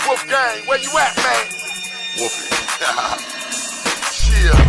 Wolfgang, where you at, man? Wolfie. Chill.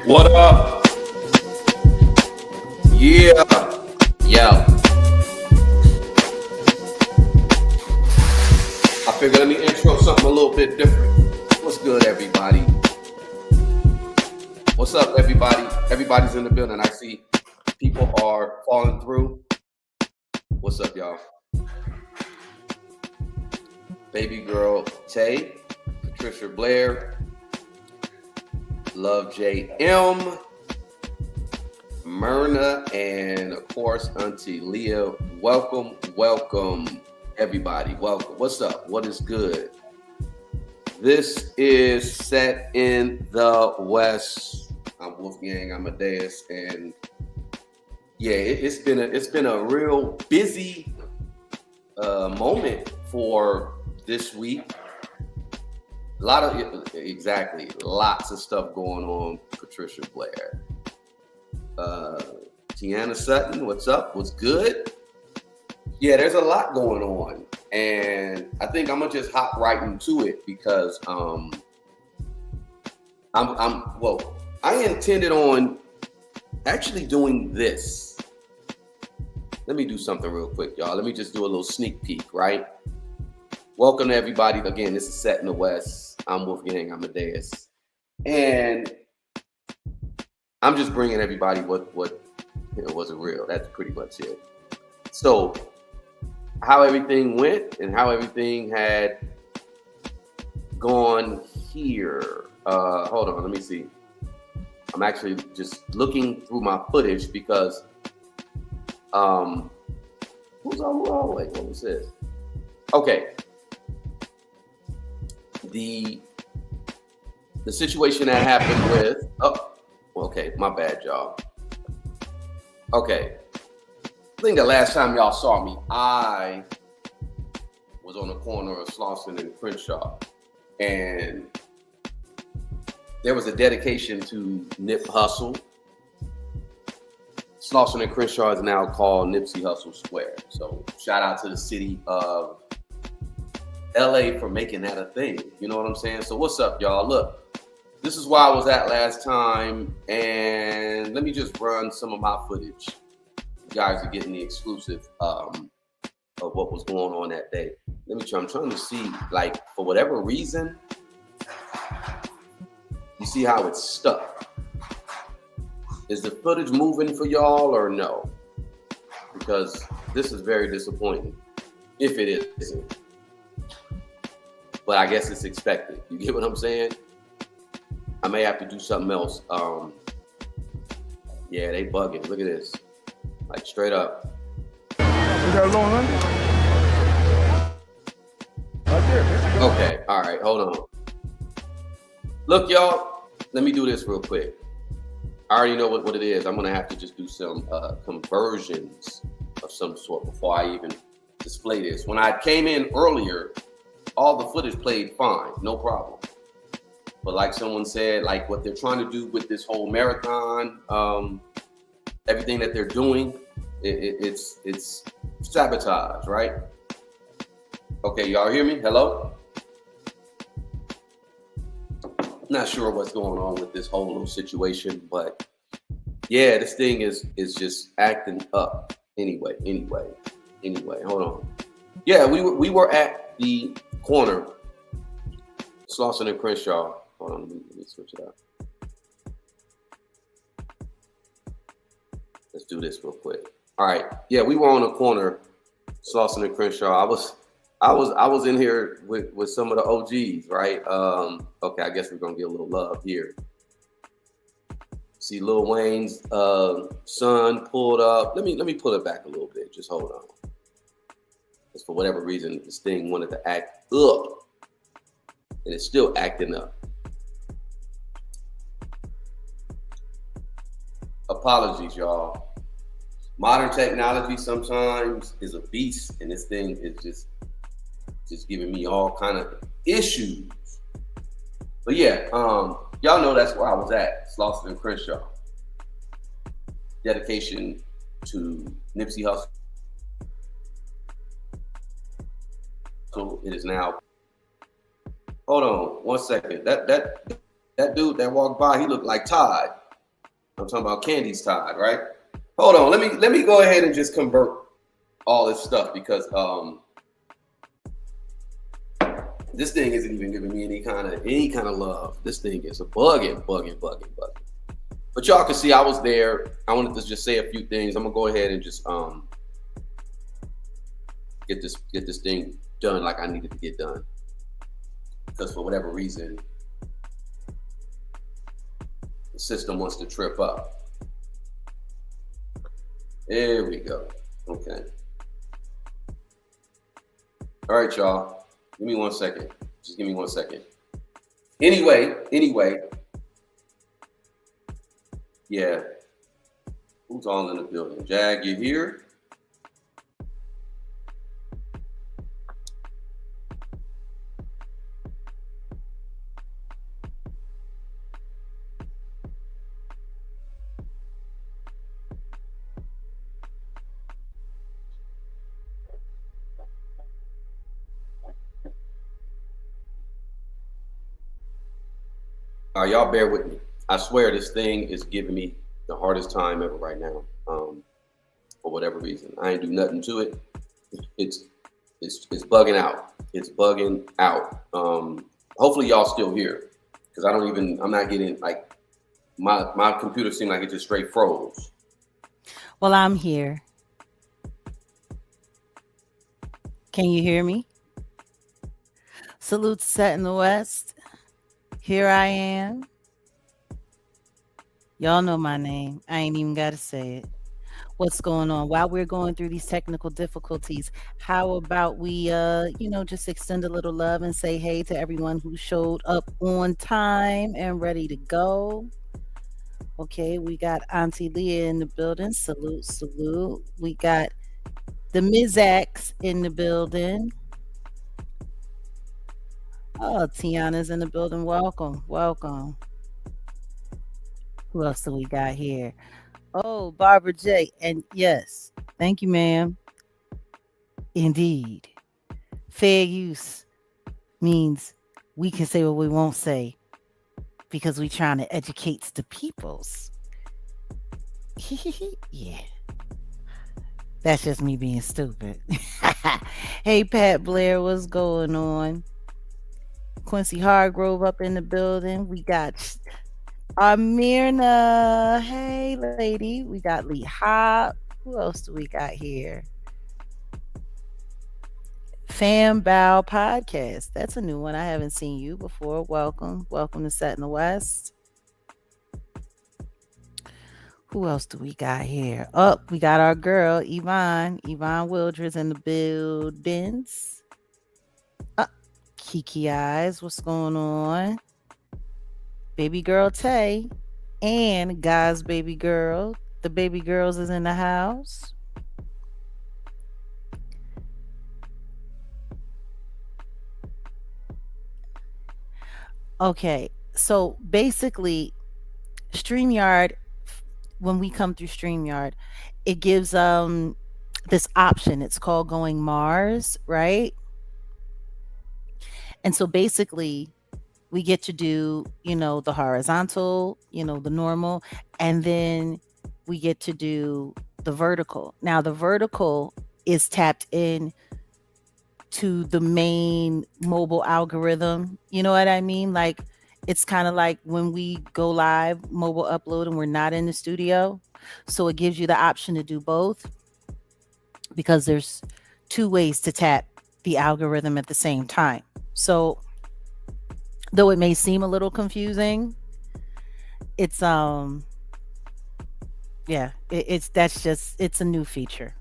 What up? Yeah. Yeah. I figured let me intro something a little bit different. What's good, everybody? What's up, everybody? Everybody's in the building. I see people are falling through. What's up, y'all? Baby girl Tay, Patricia Blair, Love JM, Myrna, and of course, Auntie Leah. Welcome, welcome, everybody. Welcome. What's up? What is good? This is Set in the West. I'm Wolfgang Amadeus, and yeah, it's been a real busy moment for this week. Lots of stuff going on. Patricia Blair, Tiana Sutton, what's up? What's good? Yeah, there's a lot going on, and I think I'm gonna just hop right into it because I intended on actually doing this. Let me do something real quick, y'all. Let me just do a little sneak peek, right? Welcome to everybody. Again, this is Set in the West. I'm Wolfgang Amadeus. And I'm just bringing everybody what wasn't real. That's pretty much it. So, how everything went and how everything had gone here. Hold on, let me see. I'm actually just looking through my footage because what was this? Okay. The situation that happened with, okay, my bad, y'all. Okay, I think the last time y'all saw me, I was on the corner of Slauson and Crenshaw, and there was a dedication to Nipsey Hussle. Slauson and Crenshaw is now called Nipsey Hussle Square. So shout out to the city of LA for making that a thing. You know what I'm saying? So what's up, y'all? Look, this is where I was at last time, and let me just run some of my footage. You guys are getting the exclusive of what was going on that day. I'm trying to see, like, for whatever reason, you see how it's stuck. Is the footage moving for y'all or no? Because this is very disappointing, if it isn't. But I guess it's expected. You get what I'm saying? I may have to do something else. Yeah, they bugging. Look at this. Like, straight up. You got a low number? Right there. Okay, all right, hold on. Look, y'all, let me do this real quick. I already know what it is. I'm going to have to just do some conversions of some sort before I even display this. When I came in earlier, all the footage played fine, no problem. But like someone said, like what they're trying to do with this whole marathon, everything that they're doing, it's sabotage, right? Okay, y'all hear me? Hello? Not sure what's going on with this whole little situation, but yeah, this thing is just acting up. Anyway, hold on. Yeah, we were at the corner Slauson and Crenshaw. Hold on, let me switch it up. Let's do this real quick. All right. Yeah, we were on the corner, Slauson and Crenshaw. I was in here with some of the OGs, right? Okay, I guess we're gonna get a little love here. See Lil Wayne's son pulled up. Let me pull it back a little bit. Just hold on. Because for whatever reason, this thing wanted to act up. And it's still acting up. Apologies, y'all. Modern technology sometimes is a beast, and this thing is just giving me all kind of issues. But yeah, y'all know that's where I was at, Slauson and Crenshaw. Dedication to Nipsey Hussle. So it is now. Hold on 1 second. That dude that walked by, he looked like Todd. I'm talking about Candy's Todd, right? Hold on. Let me go ahead and just convert all this stuff because this thing isn't even giving me any kind of love. This thing is bugging. But y'all can see I was there. I wanted to just say a few things. I'm gonna go ahead and just get this thing done like I needed to get done. Because for whatever reason, the system wants to trip up. There we go. Okay. All right, y'all. Give me 1 second. Just give me 1 second. Anyway. Yeah. Who's all in the building? Jag, you here? Y'all bear with me. I swear this thing is giving me the hardest time ever right now. For whatever reason, I ain't do nothing to it. It's bugging out. It's bugging out. Hopefully y'all still here because I'm not getting like my computer seemed like it just straight froze. Well, I'm here. Can you hear me? Salute set in the West. Here I am. Y'all know my name. I ain't even got to say it. What's going on? While we're going through these technical difficulties, how about we, just extend a little love and say hey to everyone who showed up on time and ready to go. Okay, we got Auntie Leah in the building. Salute. We got the Mizax in the building. Oh, Tiana's in the building. Welcome. Who else do we got here? Oh, Barbara J. And yes, thank you, ma'am. Indeed. Fair use means we can say what we won't say because we're trying to educate the peoples. Yeah. That's just me being stupid. Hey, Pat Blair, what's going on? Quincy Hargrove up in the building. We got Amirna. Hey, lady. We got Lee Hop. Who else do we got here? Fam Bow Podcast. That's a new one. I haven't seen you before. Welcome to Set in the West. Who else do we got here? Oh, we got our girl, Yvonne Wildred's in the buildings. Kiki Eyes, what's going on? Baby girl Tay and Guy's baby girl. The baby girls is in the house. Okay, so basically, StreamYard, when we come through StreamYard, it gives this option. It's called Going Mars, right? And so basically, we get to do, the horizontal, the normal, and then we get to do the vertical. Now, the vertical is tapped in to the main mobile algorithm. You know what I mean? Like it's kind of like when we go live, mobile upload, and we're not in the studio. So it gives you the option to do both because there's two ways to tap the algorithm at the same time. So though it may seem a little confusing, it's yeah, it's that's just it's a new feature.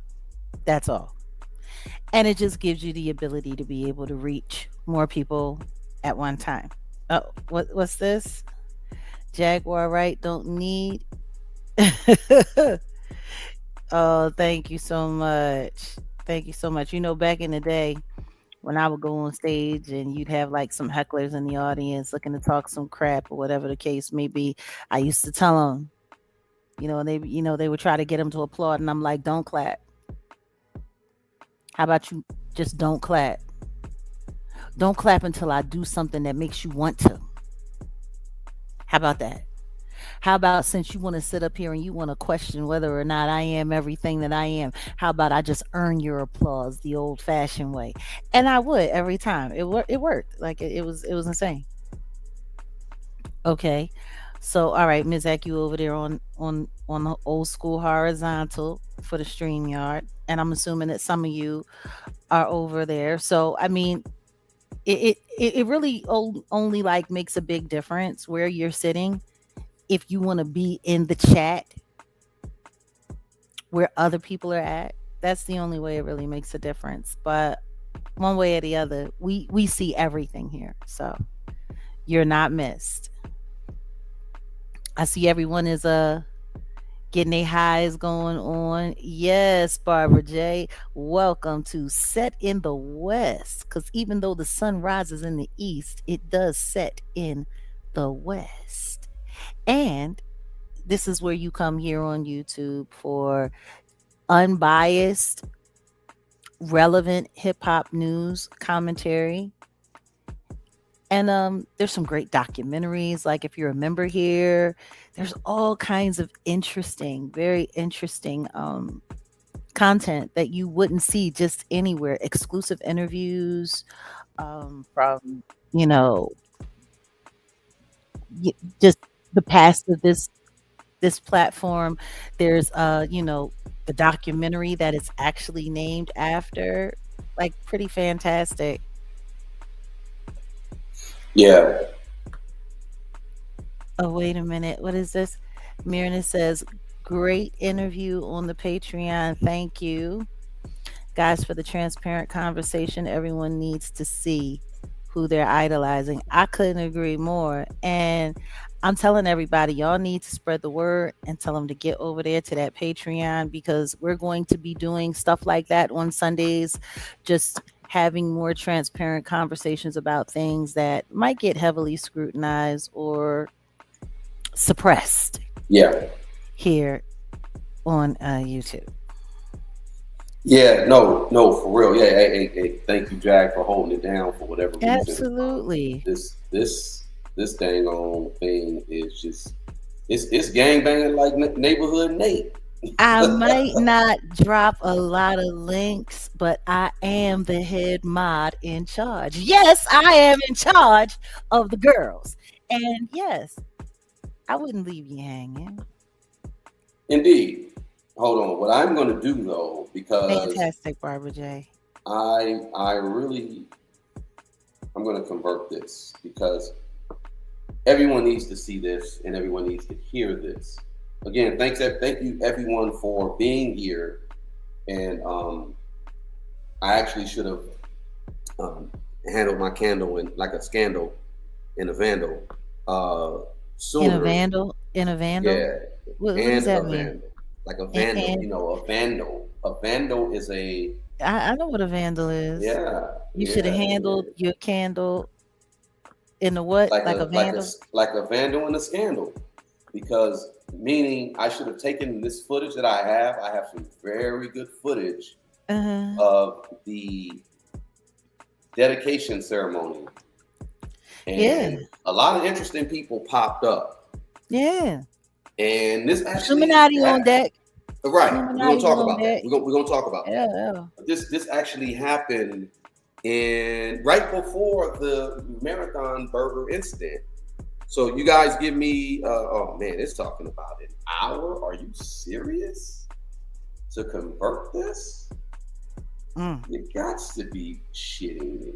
That's all. And it just gives you the ability to be able to reach more people at one time. Oh, what's this? Jaguar right don't need. Oh, thank you so much. Thank you so much. You know, back in the day when I would go on stage and you'd have like some hecklers in the audience looking to talk some crap or whatever the case may be, I used to tell them, they would try to get them to applaud, and I'm like, don't clap. How about you just don't clap? Don't clap until I do something that makes you want to. How about that? How about since you want to sit up here and you want to question whether or not I am everything that I am, how about I just earn your applause the old fashioned way? And I would every time. It worked. Like it was insane. Okay. So all right, Ms. Ak, you over there on the old school horizontal for the stream yard. And I'm assuming that some of you are over there. So I mean, it really only like makes a big difference where you're sitting if you want to be in the chat where other people are at. That's the only way it really makes a difference. But one way or the other, we see everything here. So you're not missed. I see everyone is getting their highs going on. Yes, Barbara J. Welcome to Set in the West. Because even though the sun rises in the east, it does set in the west. And this is where you come here on YouTube for unbiased, relevant hip hop news commentary. And there's some great documentaries. Like if you're a member here, there's all kinds of interesting, very interesting content that you wouldn't see just anywhere. Exclusive interviews from, you know, just the past of this platform. There's the documentary that is actually named after, like pretty fantastic. Yeah. Oh, wait a minute. What is this? Mirna says, great interview on the Patreon. Thank you. Guys, for the transparent conversation, everyone needs to see who they're idolizing. I couldn't agree more. And I'm telling everybody, y'all need to spread the word and tell them to get over there to that Patreon because we're going to be doing stuff like that on Sundays, just having more transparent conversations about things that might get heavily scrutinized or suppressed. Yeah. Here on YouTube. Yeah, no, for real. Yeah, hey, thank you, Jack, for holding it down for whatever reason. Absolutely. This dang on thing is just it's gangbanging like neighborhood Nate. I might not drop a lot of links, but I am the head mod in charge. Yes, I am in charge of the girls. And yes, I wouldn't leave you hanging. Indeed. Hold on. What I'm going to do though, because fantastic, Barbara J. I'm going to convert this because everyone needs to see this and everyone needs to hear this. Again, thank you everyone for being here. And I actually should have handled my candle in like a scandal in a vandal. Sooner. In a vandal? Yeah. What does that mean? Vandal. Like a vandal, a vandal. A vandal is a... I know what a vandal is. Yeah. You should have handled your candle in a what? Like a vandal? Like a vandal in a scandal. Because meaning I should have taken this footage that I have. I have some very good footage of the dedication ceremony. And a lot of interesting people popped up. Yeah. And this actually Illuminati on deck. Right. We're gonna talk about that. We're gonna talk about that. This actually happened and right before the Marathon Burger incident. So you guys give me, oh man, it's talking about an hour. Are you serious? To convert this? You got to be shitting me.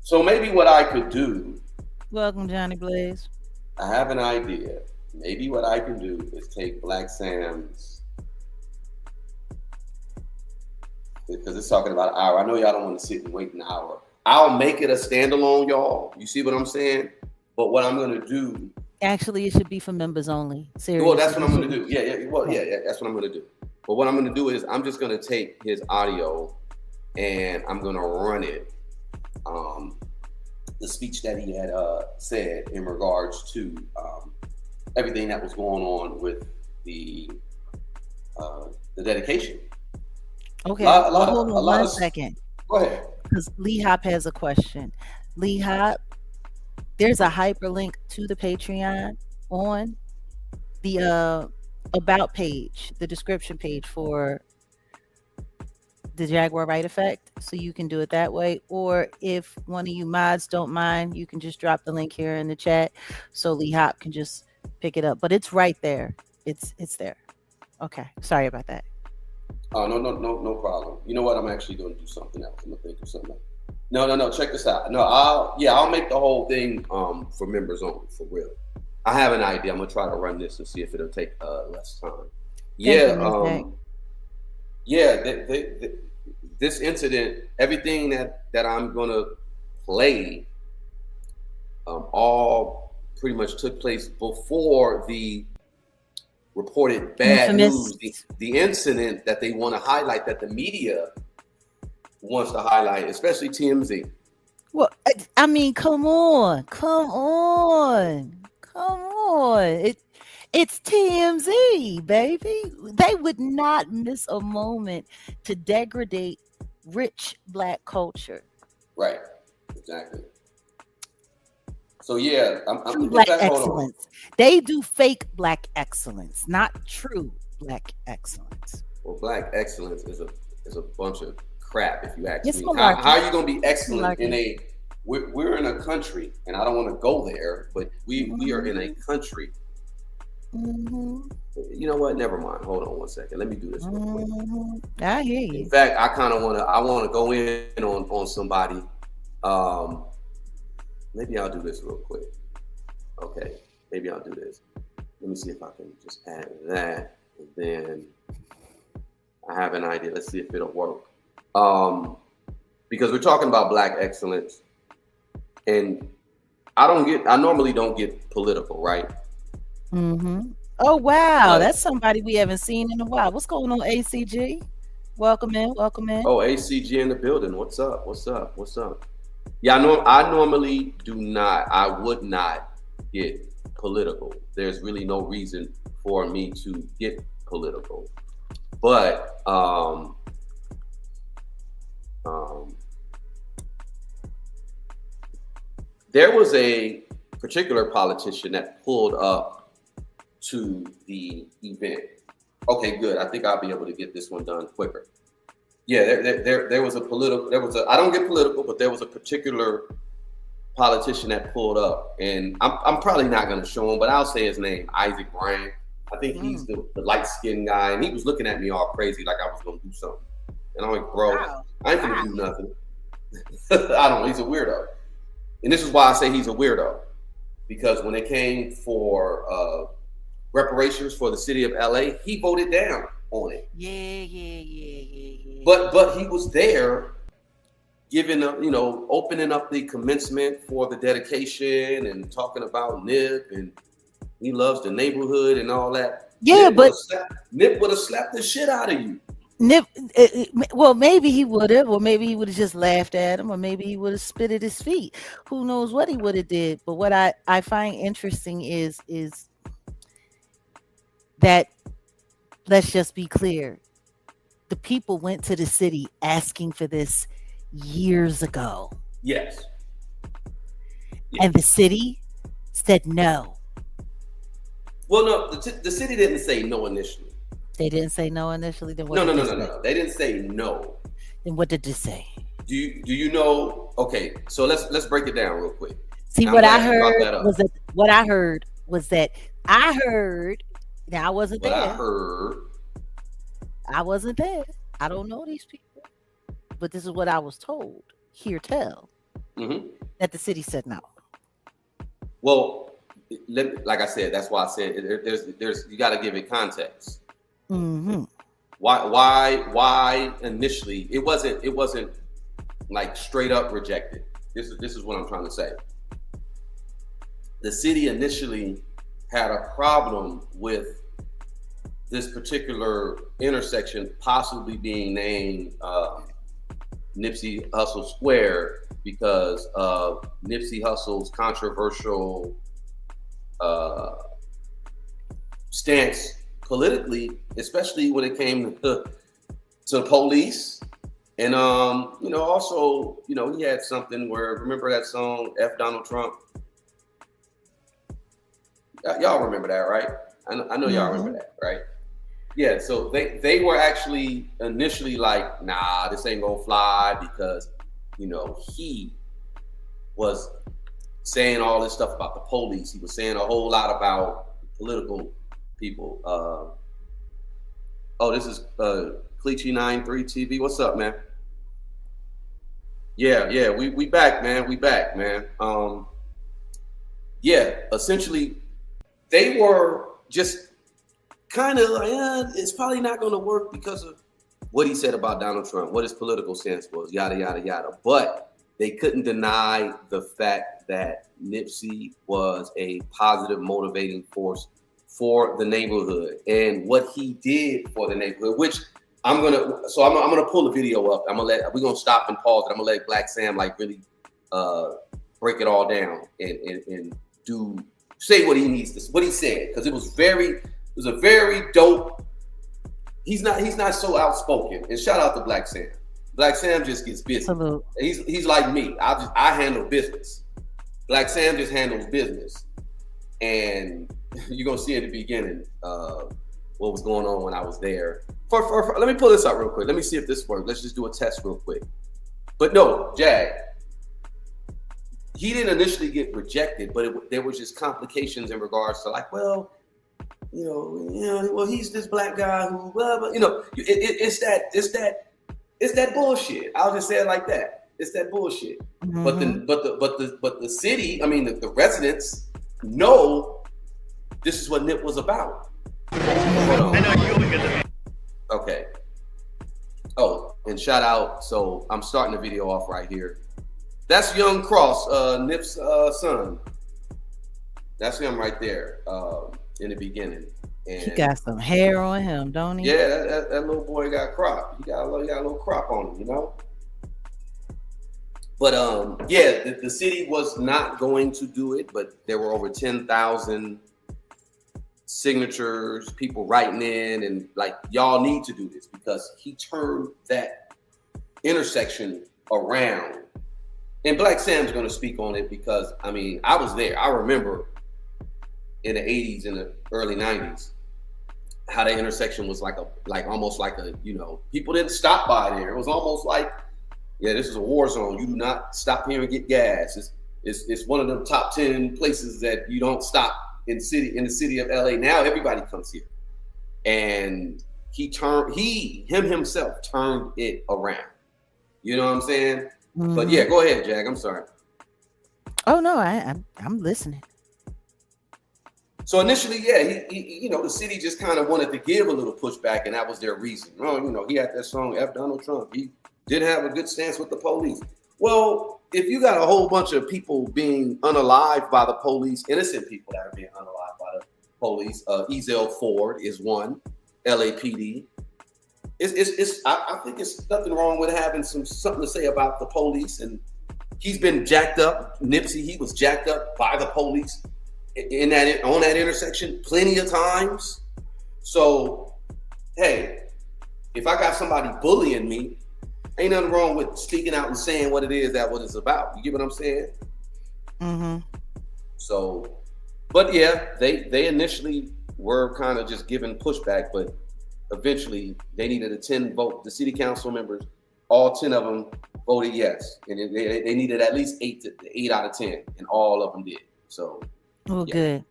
So maybe what I could do. Welcome, Johnny Blaze. I have an idea. Maybe what I can do is take Blacc Sam's, because it's talking about an hour. I know y'all don't want to sit and wait an hour. I'll make it a standalone, y'all. You see what I'm saying? But what I'm going to do. Actually, it should be for members only. Seriously. Well, that's what I'm going to do. Yeah. Well, yeah, that's what I'm going to do. But what I'm going to do is I'm just going to take his audio and I'm going to run it. The speech that he had said in regards to everything that was going on with the dedication. Okay, hold on one second. Go ahead. Because Lee Hop has a question. Lee Hop, there's a hyperlink to the Patreon on the about page, the description page for the Jaguar Right Effect, so you can do it that way. Or if one of you mods don't mind, you can just drop the link here in the chat so Lee Hop can just pick it up. But it's right there. It's there. Okay, sorry about that. Oh, no problem. You know what? I'm actually going to do something else. I'm going to think of something else. No. Check this out. No, I'll make the whole thing for members only, for real. I have an idea. I'm going to try to run this and see if it'll take less time. This incident, everything that I'm going to play, all pretty much took place before the reported bad news, the incident that they want to highlight, that the media wants to highlight, especially TMZ. Well, I mean, come on. It's TMZ, baby. They would not miss a moment to degrade rich Black culture. Right, exactly. So yeah, true Black excellence. They do fake Black excellence, not true Black excellence. Well, Black excellence is a bunch of crap, if you ask me. How are you going to be excellent in a? We're in a country, and I don't want to go there, but we are in a country. Mm-hmm. You know what? Never mind. Hold on one second. Let me do this real quick. I hear you. In fact, I kind of want to go in on somebody. Maybe I'll do this real quick. Okay, maybe I'll do this. Let me see if I can just add that, and then I have an idea. Let's see if it'll work. Because we're talking about Black excellence, and I normally don't get political, right? Mm-hmm. Oh wow, that's somebody we haven't seen in a while. What's going on, ACG? Welcome in. Oh, ACG in the building. What's up? Yeah, I normally I would not get political. There's really no reason for me to get political. But there was a particular politician that pulled up to the event. Okay, good. I think I'll be able to get this one done quicker. Yeah, there was I don't get political, but there was a particular politician that pulled up, and I'm probably not going to show him, but I'll say his name, Isaac Bryan. I think he's the light-skinned guy, and he was looking at me all crazy like I was going to do something. And I'm like, bro, I ain't going to do nothing. He's a weirdo. And this is why I say he's a weirdo, because when it came for reparations for the city of LA, he voted down on it. Yeah. But he was there giving up, opening up the commencement for the dedication and talking about Nip, and he loves the neighborhood and all that. Yeah, Nip would have slapped the shit out of you. Nip, well, maybe he would have, or maybe he would have just laughed at him, or maybe he would have spit at his feet. Who knows what he would have did? But what I find interesting is that, let's just be clear, the people went to the city asking for this years ago. Yes. And the city said no. Well, no, the city didn't say no initially. They didn't say no initially? Then what No. They didn't say no. Then what did they say? Do you know? Okay, so let's break it down real quick. See, I'm what I glad you brought heard that up. was that what I heard was that I heard. Now I wasn't What I there. heard. I wasn't there. I don't know these people, but this is what I was told. Hear tell Mm-hmm. that the city said no. Well, like I said, that's why I said there's you got to give it context. Mm-hmm. Why initially it wasn't like straight up rejected. This is what I'm trying to say. The city initially had a problem with this particular intersection possibly being named Nipsey Hussle Square because of Nipsey Hussle's controversial stance politically, especially when it came to the police. And also, he had something where, remember that song F Donald Trump? Y'all remember that, right? I know y'all remember that, right? Yeah, so they were actually initially like, nah, this ain't gonna fly because, he was saying all this stuff about the police. He was saying a whole lot about political people. This is Cleachy 93 TV. What's up, man? Yeah, we back, man. We back, man. Essentially, they were just kind of like, it's probably not going to work because of what he said about Donald Trump, what his political stance was, yada, yada, yada. But they couldn't deny the fact that Nipsey was a positive motivating force for the neighborhood and what he did for the neighborhood, which I'm gonna pull the video up. We're gonna stop and pause it. I'm gonna let Blacc Sam like really break it all down and say what he needs to, what he said, because it was a very dope. He's not so outspoken. And shout out to Blacc Sam. Blacc Sam just gets busy. Salute. He's like me. I handle business. Blacc Sam just handles business. And you're gonna see in the beginning what was going on when I was there. Let me pull this up real quick. Let me see if this works. Let's just do a test real quick. But no, Jag, he didn't initially get rejected, but there was just complications in regards to like, well, he's this black guy who, it's that bullshit. I'll just say it like that. It's that bullshit. Mm-hmm. But the city, the residents know this is what Nip was about. Okay. Oh, and shout out. So I'm starting the video off right here. That's Young Cross, Nip's son. That's him right there in the beginning. And he got some hair on him, don't he? Yeah, that little boy got crop. He got a little crop on him, But the city was not going to do it, but there were over 10,000 signatures, people writing in, and like, y'all need to do this because he turned that intersection around. And Blacc Sam's going to speak on it because I was there. I remember in the 80s and the early 90s how the intersection was almost like a people didn't stop by there. It was almost like, yeah, this is a war zone. You do not stop here and get gas. It's one of the top 10 places that you don't stop in the city of LA. Now everybody comes here. And himself turned it around. You know what I'm saying? Mm-hmm. But yeah, go ahead, Jag. I'm sorry. Oh no, I'm listening. So initially, yeah, he the city just kind of wanted to give a little pushback, and that was their reason. Oh, he had that song F Donald Trump. He did have a good stance with the police. Well, if you got a whole bunch of people being unalived by the police, innocent people that are being unalived by the police, Ezell Ford is one, LAPD. I think it's nothing wrong with having something to say about the police. And he's been jacked up. Nipsey, he was jacked up by the police on that intersection plenty of times. So, hey, if I got somebody bullying me, ain't nothing wrong with speaking out and saying what it is what it's about. You get what I'm saying? Mm-hmm. So, but yeah, they initially were kind of just giving pushback, but eventually they needed a 10 vote. The city council members, all 10 of them voted yes, and they needed at least 8 out of 10, and all of them did. So, Oh, yeah, good.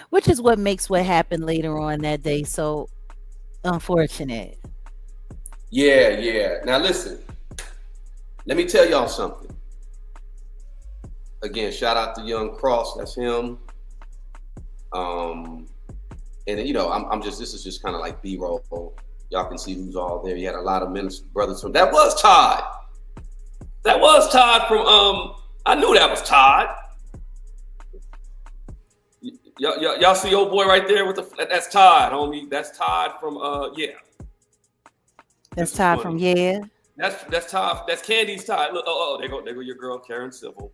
Which is what makes what happened later on that day so unfortunate. yeah. Now listen, let me tell y'all something. Again, shout out to Young Cross. That's him. And you know, I'm just, this is just kind of like B-roll. Y'all can see who's all there. You had a lot of minister brothers from, that was Todd. That was Todd from I knew that was Todd. Y'all see old boy right there with the, that's Todd, homie. That's Todd from yeah. That's Todd from Yeah. That's Todd. That's Candy's Todd. Look, there go your girl Karen Civil.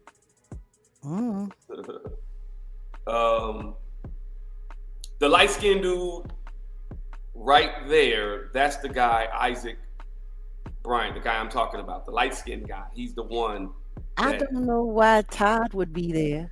Mm. The light-skinned dude right there, that's the guy, Isaac Bryant, the guy I'm talking about, the light-skinned guy. He's the one. I don't know why Todd would be there.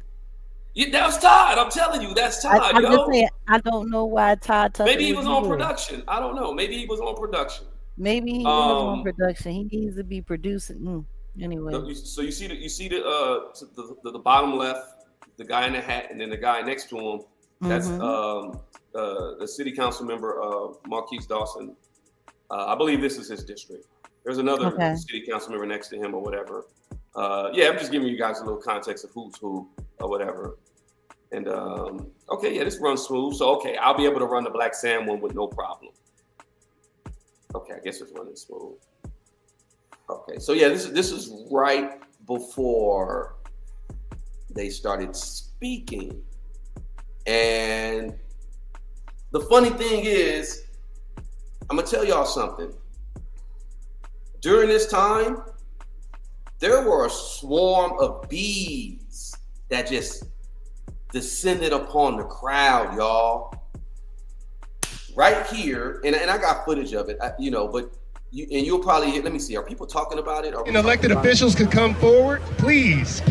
Yeah, that was Todd. I'm telling you, that's Todd. I'm just saying, I don't know why Todd Tucker maybe he was on there. production. I don't know. Maybe he was on production. Maybe he was on production. He needs to be producing. Anyway. So you see the bottom left, the guy in the hat, and then the guy next to him. That's the city council member, Marquise Dawson. I believe this is his district. There's another city council member next to him or whatever. Yeah, I'm just giving you guys a little context of who's who or whatever. And okay, yeah, this runs smooth. So okay, I'll be able to run the Blacc Sam one with no problem. Okay, I guess it's running smooth. Okay, so yeah, this is right before they started speaking. And the funny thing is, I'm gonna tell y'all something. During this time, there were a swarm of bees that just descended upon the crowd, y'all. Right here, and I got footage of it, you know, but you'll probably, let me see, are people talking about it? And elected officials could come forward, please.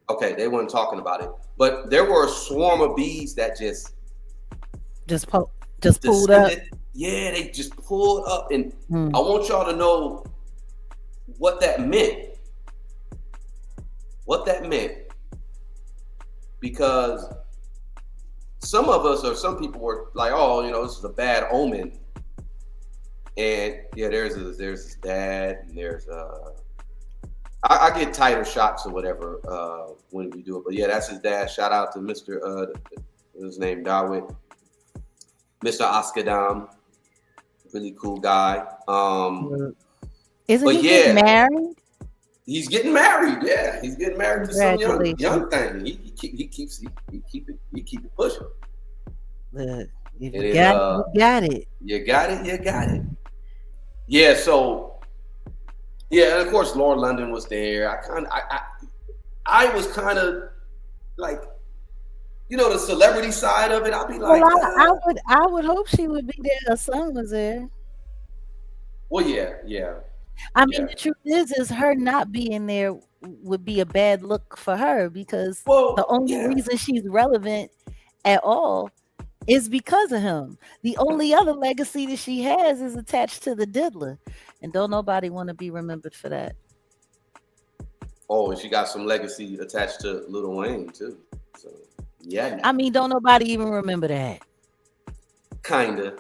Okay, they weren't talking about it, but there were a swarm of bees that just pulled up. Yeah, they just pulled up, and I want y'all to know what that meant. What that meant, because some of us, or some people, were like, "Oh, you know, this is a bad omen." And yeah, there's his dad, and there's I get tighter shots or whatever when we do it, but yeah, that's his dad. Shout out to Mr. His name Darwin, Mr. Oskadam, really cool guy. Isn't he getting married? He's getting married. Yeah, he's getting married to some young thing. He keeps it pushing. Look, if you got it. You got it. Yeah. So, yeah, and of course, Lord London was there. I was kind of like, you know, the celebrity side of it. I'll be like, I would hope she would be there. Her son was there. Well, yeah. I mean, the truth is her not being there would be a bad look for her, because the only reason she's relevant at all is because of him. The only other legacy that she has is attached to the diddler, and don't nobody want to be remembered for that. Oh, and she got some legacy attached to Lil Wayne too. So yeah. I mean, don't nobody even remember that. Kinda.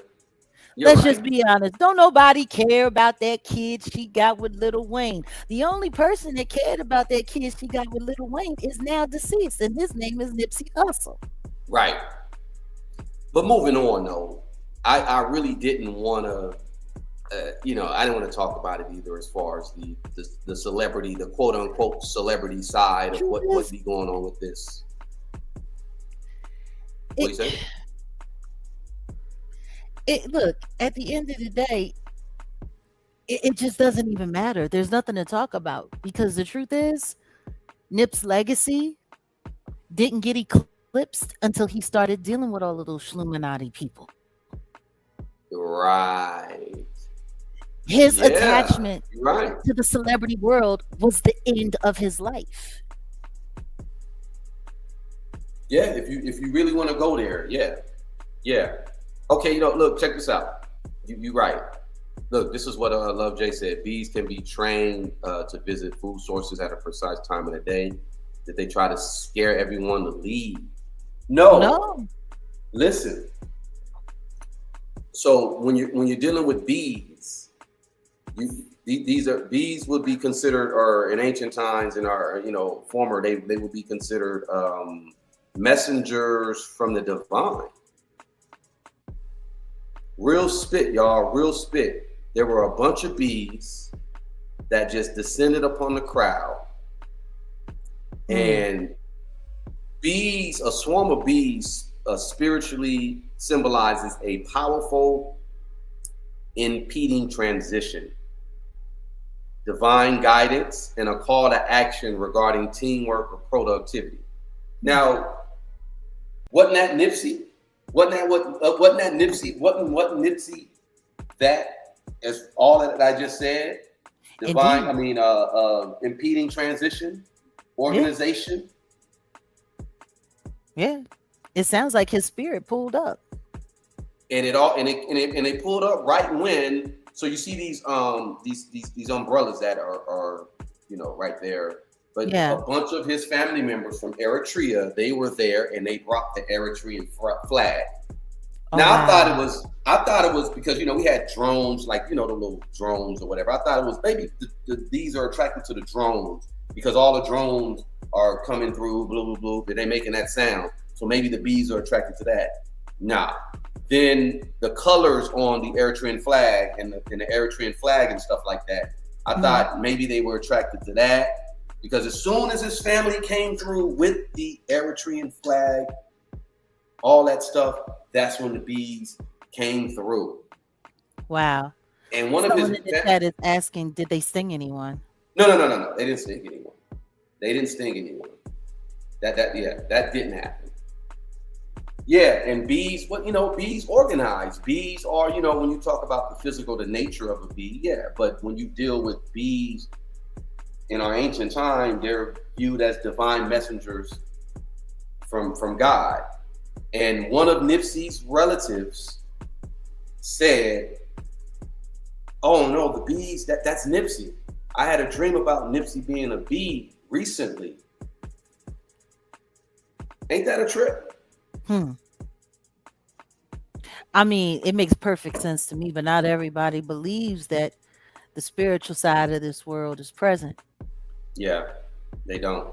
Let's just be honest. Don't nobody care about that kid she got with Lil Wayne. The only person that cared about that kid she got with Lil Wayne is now deceased, and his name is Nipsey Hussle. Right. But moving on, though, I really didn't want to, I didn't want to talk about it either, as far as the celebrity, the quote unquote celebrity side of what be going on with this. What do you say? Look, at the end of the day, it just doesn't even matter. There's nothing to talk about, because the truth is, Nip's legacy didn't get eclipsed until he started dealing with all of those Schluminati people. Right. His Yeah, attachment you're right. to the celebrity world was the end of his life. Yeah, if you really want to go there, yeah, yeah. Okay, look, check this out. You right. Look, this is what Love J said. Bees can be trained to visit food sources at a precise time of the day. That they try to scare everyone to leave. No, No. listen. So when you're dealing with bees, these would be considered, or in ancient times, in our former, they would be considered messengers from the divine. Real spit, y'all, real spit. There were a bunch of bees that just descended upon the crowd. And bees, a swarm of bees, spiritually symbolizes a powerful impeding transition, divine guidance, and a call to action regarding teamwork or productivity. Now, wasn't that Nipsey? Wasn't that Nipsey? Wasn't Nipsey that, as all that I just said? Divine, Indeed. Impeding transition, Yeah. organization. Yeah. It sounds like his spirit pulled up. And they pulled up right when. So you see these umbrellas that are right there. But Yeah. a bunch of his family members from Eritrea, they were there, and they brought the Eritrean flag. Oh, Now wow. I thought it was because we had drones, like the little drones or whatever. I thought it was maybe these are attracted to the drones because all the drones are coming through, blah blah blah. They making that sound, so maybe the bees are attracted to that. Nah. Then the colors on the Eritrean flag and the Eritrean flag and stuff like that. I thought maybe they were attracted to that. Because as soon as his family came through with the Eritrean flag, all that stuff, that's when the bees came through. Wow. And one of his Someone in the chat is asking, did they sting anyone? No. They didn't sting anyone. They didn't sting anyone. That didn't happen. Yeah, and bees, bees organize. Bees are, when you talk about the physical, the nature of a bee, yeah. But when you deal with bees in our ancient time, they're viewed as divine messengers from God. And one of Nipsey's relatives said, "Oh no, the bees, that's Nipsey. I had a dream about Nipsey being a bee recently." Ain't that a trip? I mean, it makes perfect sense to me, but not everybody believes that the spiritual side of this world is present. Yeah, they don't.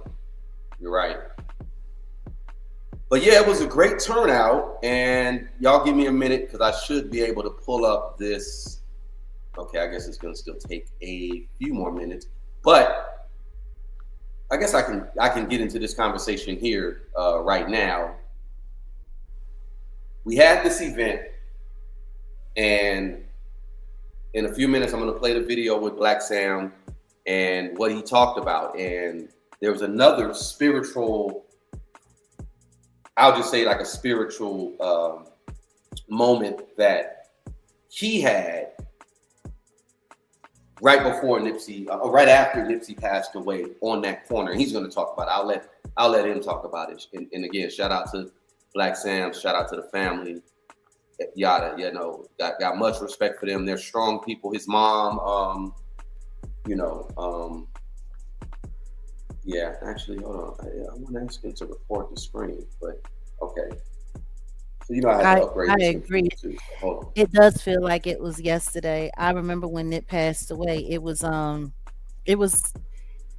You're right. But yeah, it was a great turnout, and y'all give me a minute because I should be able to pull up this. Okay, I guess it's going to still take a few more minutes, but I guess I can get into this conversation here right now. We had this event, and in a few minutes, I'm going to play the video with Blacc Sam and what he talked about. And there was another spiritual, I'll just say like a spiritual moment that he had right before Nipsey, right after Nipsey passed away on that corner. He's going to talk about it. I'll let him talk about it. And again, shout out to Blacc Sam, shout out to the family, yada, got much respect for them. They're strong people. His mom, yeah, actually, hold on. I want to ask him to record the screen, but okay. So I had to upgrade. I agree. Hold on. It does feel like it was yesterday. I remember when Nip passed away. It was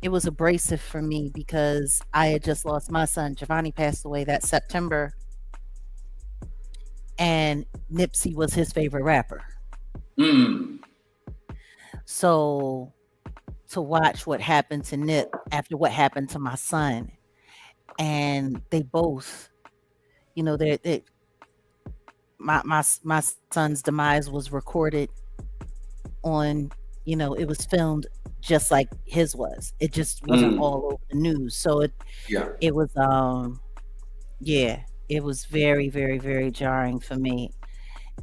abrasive for me because I had just lost my son. Giovanni passed away that September, and Nipsey was his favorite rapper. So to watch what happened to Nip after what happened to my son, and they both, my son's demise was recorded on, it was filmed just like his was. It just wasn't all over the news. So it was it was very, very, very jarring for me.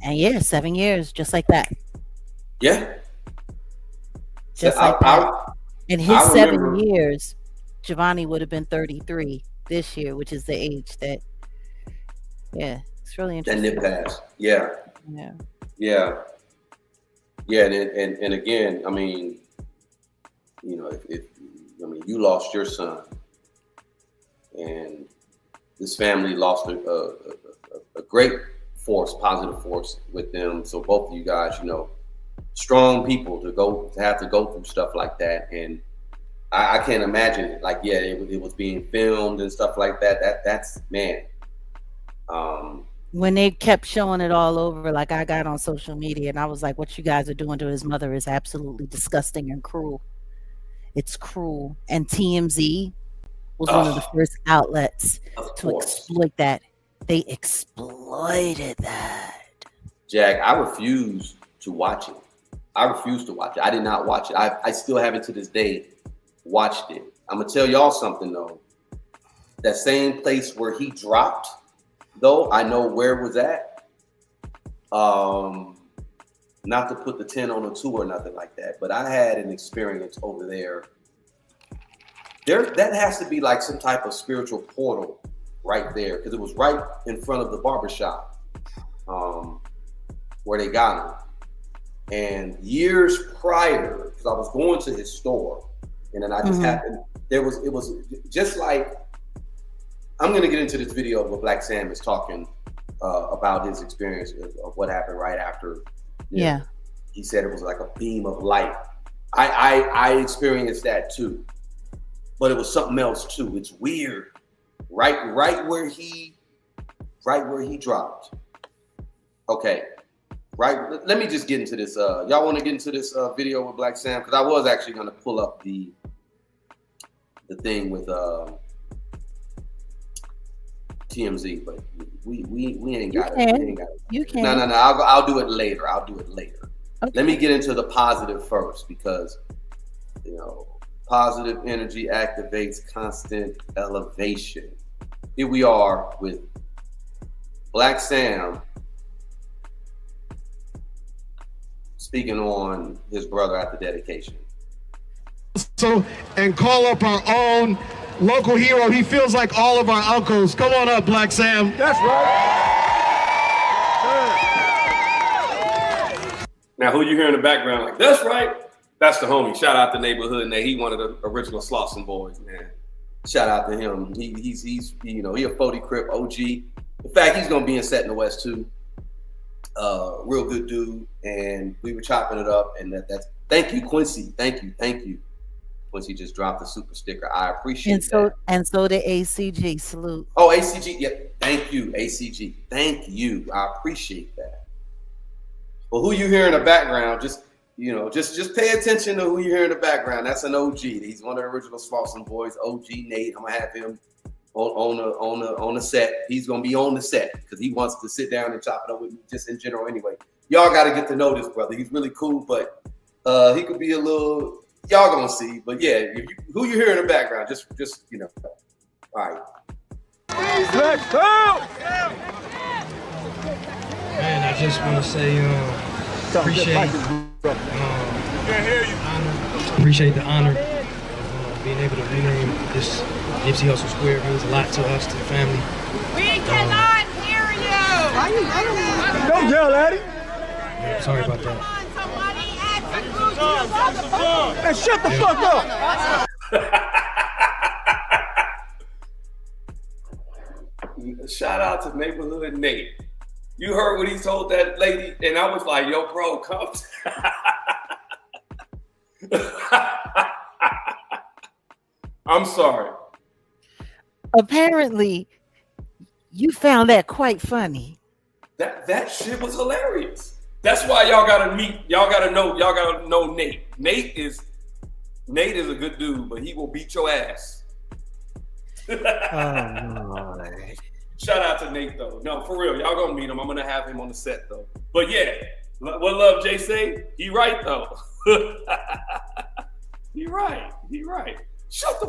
And 7 years just like that. Yeah. just I, like that. In his I 7 remember. years, Giovanni would have been 33 this year, which is the age that, yeah, it's really That interesting. nip pass. Yeah. Yeah. Yeah. Yeah. And again, I mean, you know, if you lost your son, and this family lost a great force, positive force with them. So both of you guys, you know, strong people to have to go through stuff like that. And I can't imagine it. Like, yeah, it was being filmed and stuff like that. That's man. When they kept showing it all over, like I got on social media and I was like, what you guys are doing to his mother is absolutely disgusting and cruel. It's cruel. And TMZ was one of the first outlets to exploit that. They exploited that. Jack, I refuse to watch it. I did not watch it. I still haven't to this day watched it. I'm gonna tell y'all something though. That same place where he dropped, though, I know where it was at. Not to put the 10 on a 2 or nothing like that, but I had an experience over there. That has to be like some type of spiritual portal right there, because it was right in front of the barbershop where they got him. And years prior, because I was going to his store, and then I just happened, it was just like, I'm going to get into this video where Blacc Sam is talking about his experience of what happened right after. Yeah. He said it was like a beam of light. I experienced that too, but it was something else too. It's weird. Right where he dropped. Okay. Right. Let me just get into this. Y'all want to get into this video with Blacc Sam? Because I was actually going to pull up the thing with TMZ, but we ain't got it. You can. No. I'll do it later. Okay. Let me get into the positive first, because you know, positive energy activates constant elevation. Here we are with Blacc Sam speaking on his brother at the dedication. So, and call up our own local hero. He feels like all of our uncles. Come on up, Blacc Sam. That's right. Now, who you hear in the background? Like, that's right. That's the homie. Shout out to Neighborhood, and he one of the original Slauson boys, man. Shout out to him. He's you know, he a 40 Crip OG. In fact, he's gonna be in Set in the West too. Real good dude, and we were chopping it up. And that's thank you, Quincy. Thank you. Quincy just dropped a super sticker. I appreciate that. And so did ACG. Salute. Oh, ACG. Yeah, thank you, ACG. Thank you. I appreciate that. Well, who you hear in the background? Just pay attention to who you hear in the background. That's an OG. He's one of the original Slauson boys. OG Nate. I'm gonna have him on the set. He's gonna be on the set because he wants to sit down and chop it up with me just in general. Anyway, y'all got to get to know this brother. He's really cool, but he could be a little. Y'all gonna see. But yeah, who you hear in the background? Just you know. All right. Let's go. Man, I just want to say appreciate the honor of being able to rename this Nipsey Hussle Square. It means a lot to us, to the family. We cannot hear you! Don't yell at him. Yeah, sorry about that. Hey, shut the fuck up. Shout out to Neighborhood Nate. You heard what he told that lady, and I was like, yo, bro, come. I'm sorry. Apparently, you found that quite funny. That shit was hilarious. That's why y'all gotta know Nate. Nate is a good dude, but he will beat your ass. Oh Lord. Shout out to Nate though. No, for real, y'all gonna meet him. I'm gonna have him on the set though. But yeah, what Love Jay say? He right though. He right. Shut the.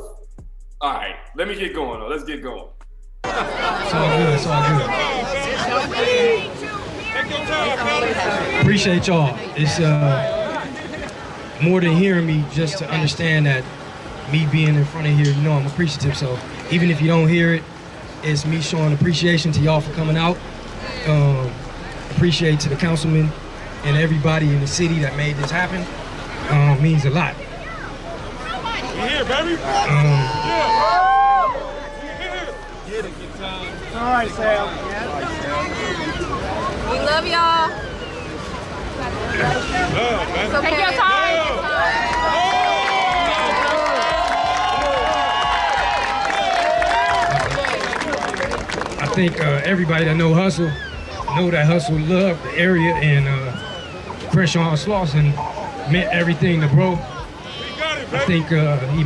All right, let me get going though. Let's get going. It's all good. Appreciate y'all. It's more than hearing me, just to understand that me being in front of here, I'm appreciative. So even if you don't hear it, it's me showing appreciation to y'all for coming out. Appreciate to the councilman and everybody in the city that made this happen. Means a lot. You here, baby? All right, Sam. We love y'all. It's okay. Take your time. I think everybody that know Hussle know that Hussle loved the area, and Crenshaw and Slauson meant everything to bro. I think he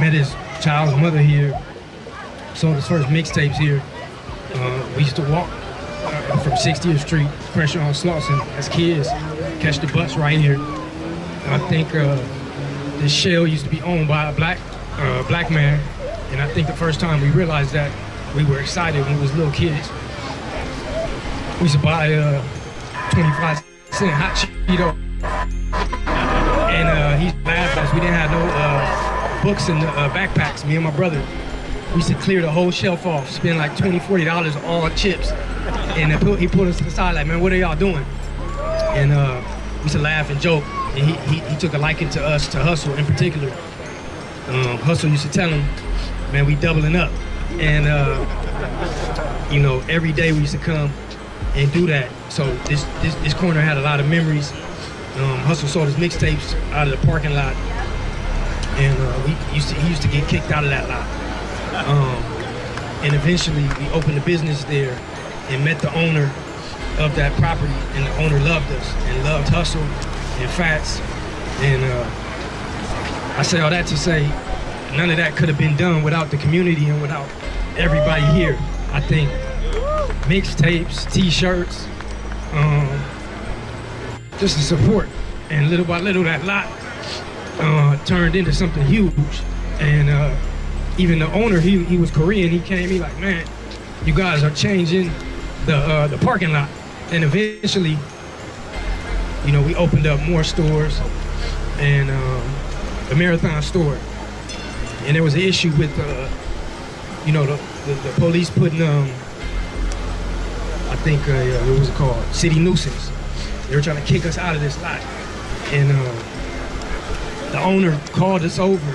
met his child's mother here, sold his first mixtapes here. We used to walk from 60th Street, Crenshaw and Slauson as kids, catch the bus right here. I think this shell used to be owned by a black man, and I think the first time we realized that, we were excited when we was little kids. We used to buy 25-cent hot Cheeto, and he laughed at us. We didn't have no books in the backpacks. Me and my brother, we used to clear the whole shelf off, spend like $20, $40 on chips, and he pulled us to the side like, man, what are y'all doing? And we used to laugh and joke, and he took a liking to us, to Hussle in particular. Hussle used to tell him, man, we doubling up. And every day we used to come and do that. So this corner had a lot of memories. Hussle sold his mixtapes out of the parking lot, and he used to get kicked out of that lot. And eventually we opened a business there and met the owner of that property, and the owner loved us and loved Hussle and Fats. And I say all that to say, none of that could have been done without the community and without everybody here. I think mixtapes, t-shirts, just the support. And little by little, that lot turned into something huge. And even the owner, he was Korean. He came, he like, man, you guys are changing the parking lot. And eventually, we opened up more stores, and the Marathon store. And there was an issue with, the police putting, I think, what was it called? City nuisance. They were trying to kick us out of this lot. And the owner called us over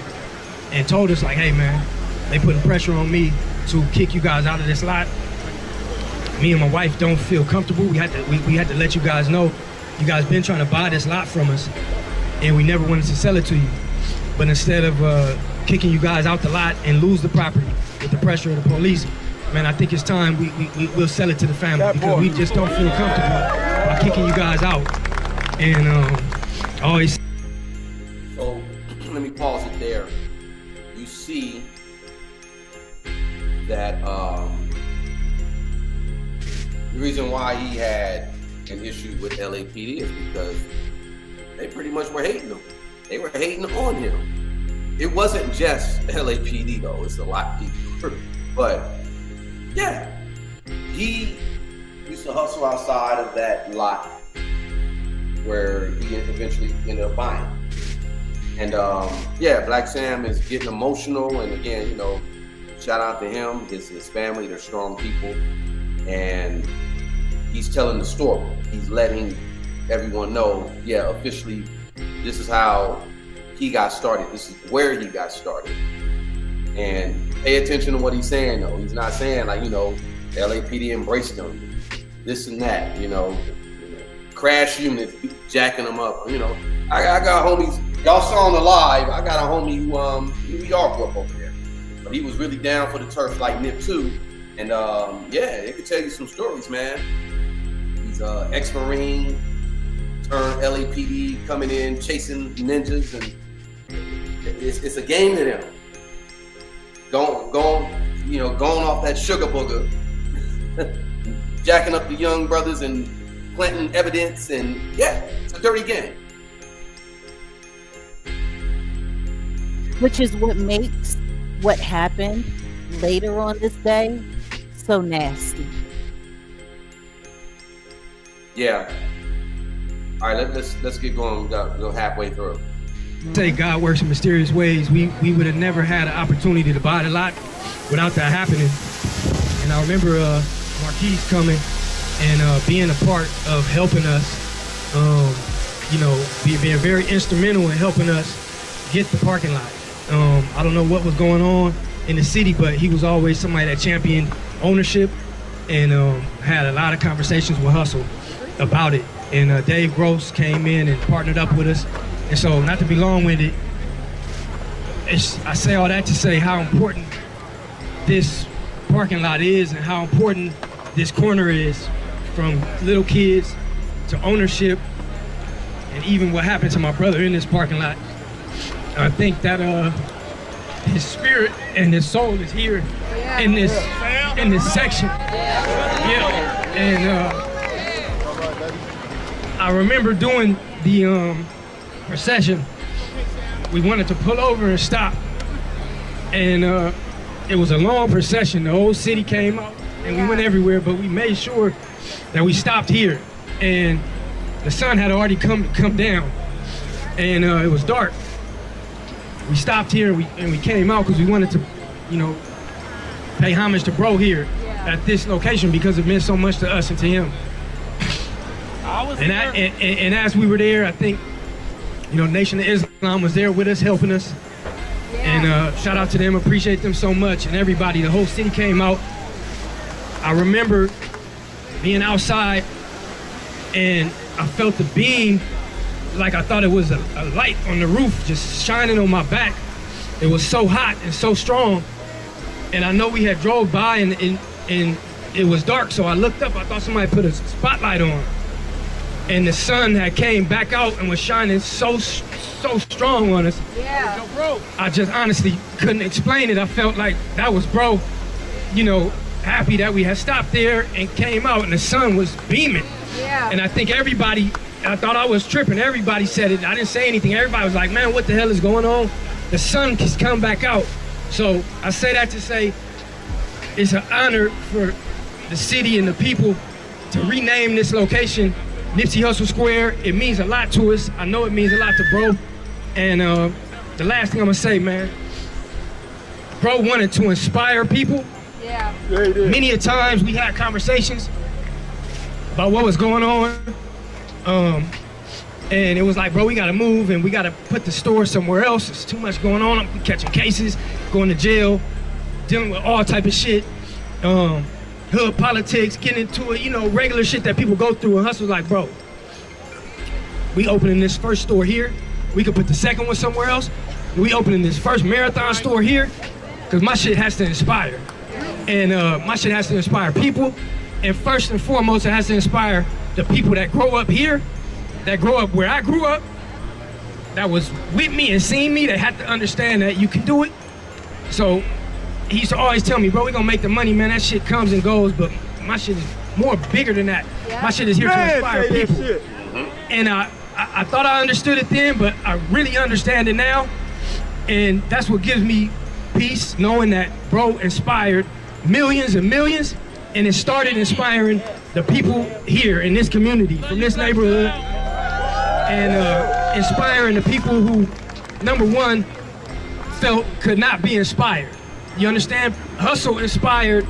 and told us, like, hey, man, they putting pressure on me to kick you guys out of this lot. Me and my wife don't feel comfortable. We had to let you guys know, you guys been trying to buy this lot from us, and we never wanted to sell it to you. But instead of kicking you guys out the lot and lose the property with the pressure of the police, man, I think it's time we'll sell it to the family, because we just don't feel comfortable by kicking you guys out. And always. So let me pause it there. You see that the reason why he had an issue with LAPD is because they pretty much were hating him. They were hating on him. It wasn't just LAPD though, it's a lot deeper. But yeah, he used to hustle outside of that lot where he eventually ended up buying. And yeah, Blacc Sam is getting emotional, and again, shout out to him, his family, they're strong people. And he's telling the story. He's letting everyone know, yeah, officially, this is how he got started. This is where he got started. And pay attention to what he's saying, though. He's not saying, like, LAPD embraced him, this and that, crash units jacking them up. I got homies, y'all saw on the live, I got a homie who New York grew up over there. But he was really down for the turf like Nip too. And yeah, it could tell you some stories, man. He's ex-Marine, turned LAPD, coming in, chasing ninjas, and it's a game to them. Going off that sugar booger, jacking up the young brothers and planting evidence, and yeah, it's a dirty game. Which is what makes what happened later on this day so nasty. Yeah. All right, let's get going. We got go halfway through. say God works in mysterious ways. We would have never had an opportunity to buy the lot without that happening. And I remember Marquise coming and being a part of helping us, being very instrumental in helping us get the parking lot. I don't know what was going on in the city, but he was always somebody that championed ownership and had a lot of conversations with Hussle about it. And Dave Gross came in and partnered up with us. And so, not to be long-winded, I say all that to say how important this parking lot is and how important this corner is, from little kids to ownership, and even what happened to my brother in this parking lot. I think that his spirit and his soul is here in this section. Yeah. And I remember doing the procession. We wanted to pull over and stop, and it was a long procession. The whole city came out, and we went everywhere, but we made sure that we stopped here. And the sun had already come down, and it was dark. We stopped here and we came out because we wanted to, pay homage to bro here at this location because it meant so much to us and to him. And as we were there, I think, Nation of Islam was there with us, helping us. And shout out to them, appreciate them so much. And everybody, the whole city came out. I remember being outside and I felt the beam like I thought it was a light on the roof just shining on my back. It was so hot and so strong. And I know we had drove by and it was dark, so I looked up, I thought somebody put a spotlight on. And the sun had came back out and was shining so strong on us. Yeah. I just honestly couldn't explain it. I felt like that was bro, happy that we had stopped there and came out and the sun was beaming. Yeah. And I think everybody, I thought I was tripping. Everybody said it. I didn't say anything. Everybody was like, man, what the hell is going on? The sun has come back out. So I say that to say it's an honor for the city and the people to rename this location Nipsey Hussle Square. It means a lot to us. I know it means a lot to bro. And the last thing I'm gonna say, man, bro wanted to inspire people. Yeah. Many a times we had conversations about what was going on. And it was like, bro, we gotta move and we gotta put the store somewhere else. There's too much going on. I'm catching cases, going to jail, dealing with all type of shit. Hood politics, getting into it, regular shit that people go through. And Hussle's like, bro, we opening this first store here. We could put the second one somewhere else. We opening this first marathon store here, because my shit has to inspire. And my shit has to inspire people. And first and foremost, it has to inspire the people that grow up here, that grow up where I grew up, that was with me and seen me, that had to understand that you can do it. So he used to always tell me, bro, we gonna make the money, man. That shit comes and goes, but my shit is more bigger than that. Yeah. My shit is here to inspire people. And I thought I understood it then, but I really understand it now. And that's what gives me peace, knowing that bro inspired millions and millions, and it started inspiring the people here in this community, from this neighborhood, and inspiring the people who, number one, felt could not be inspired. You understand? Hussle inspired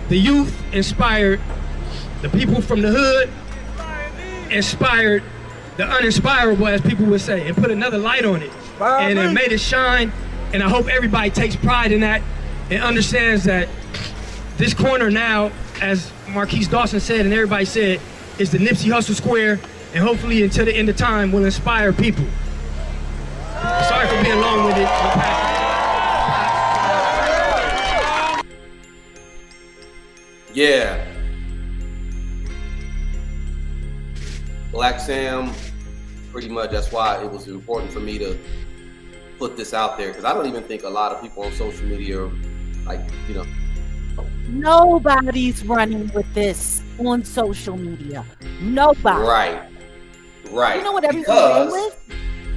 the youth, inspired the people from the hood, inspired the uninspirable, as people would say, and put another light on it. And it made it shine, and I hope everybody takes pride in that and understands that this corner now, as Marquise Dawson said and everybody said, is the Nipsey Hussle Square, and hopefully until the end of time will inspire people. Sorry for being long-winded. Yeah. Blacc Sam, pretty much that's why it was important for me to put this out there, because I don't even think a lot of people on social media, Nobody's running with this on social media. Nobody. Right. You know what everybody ran with?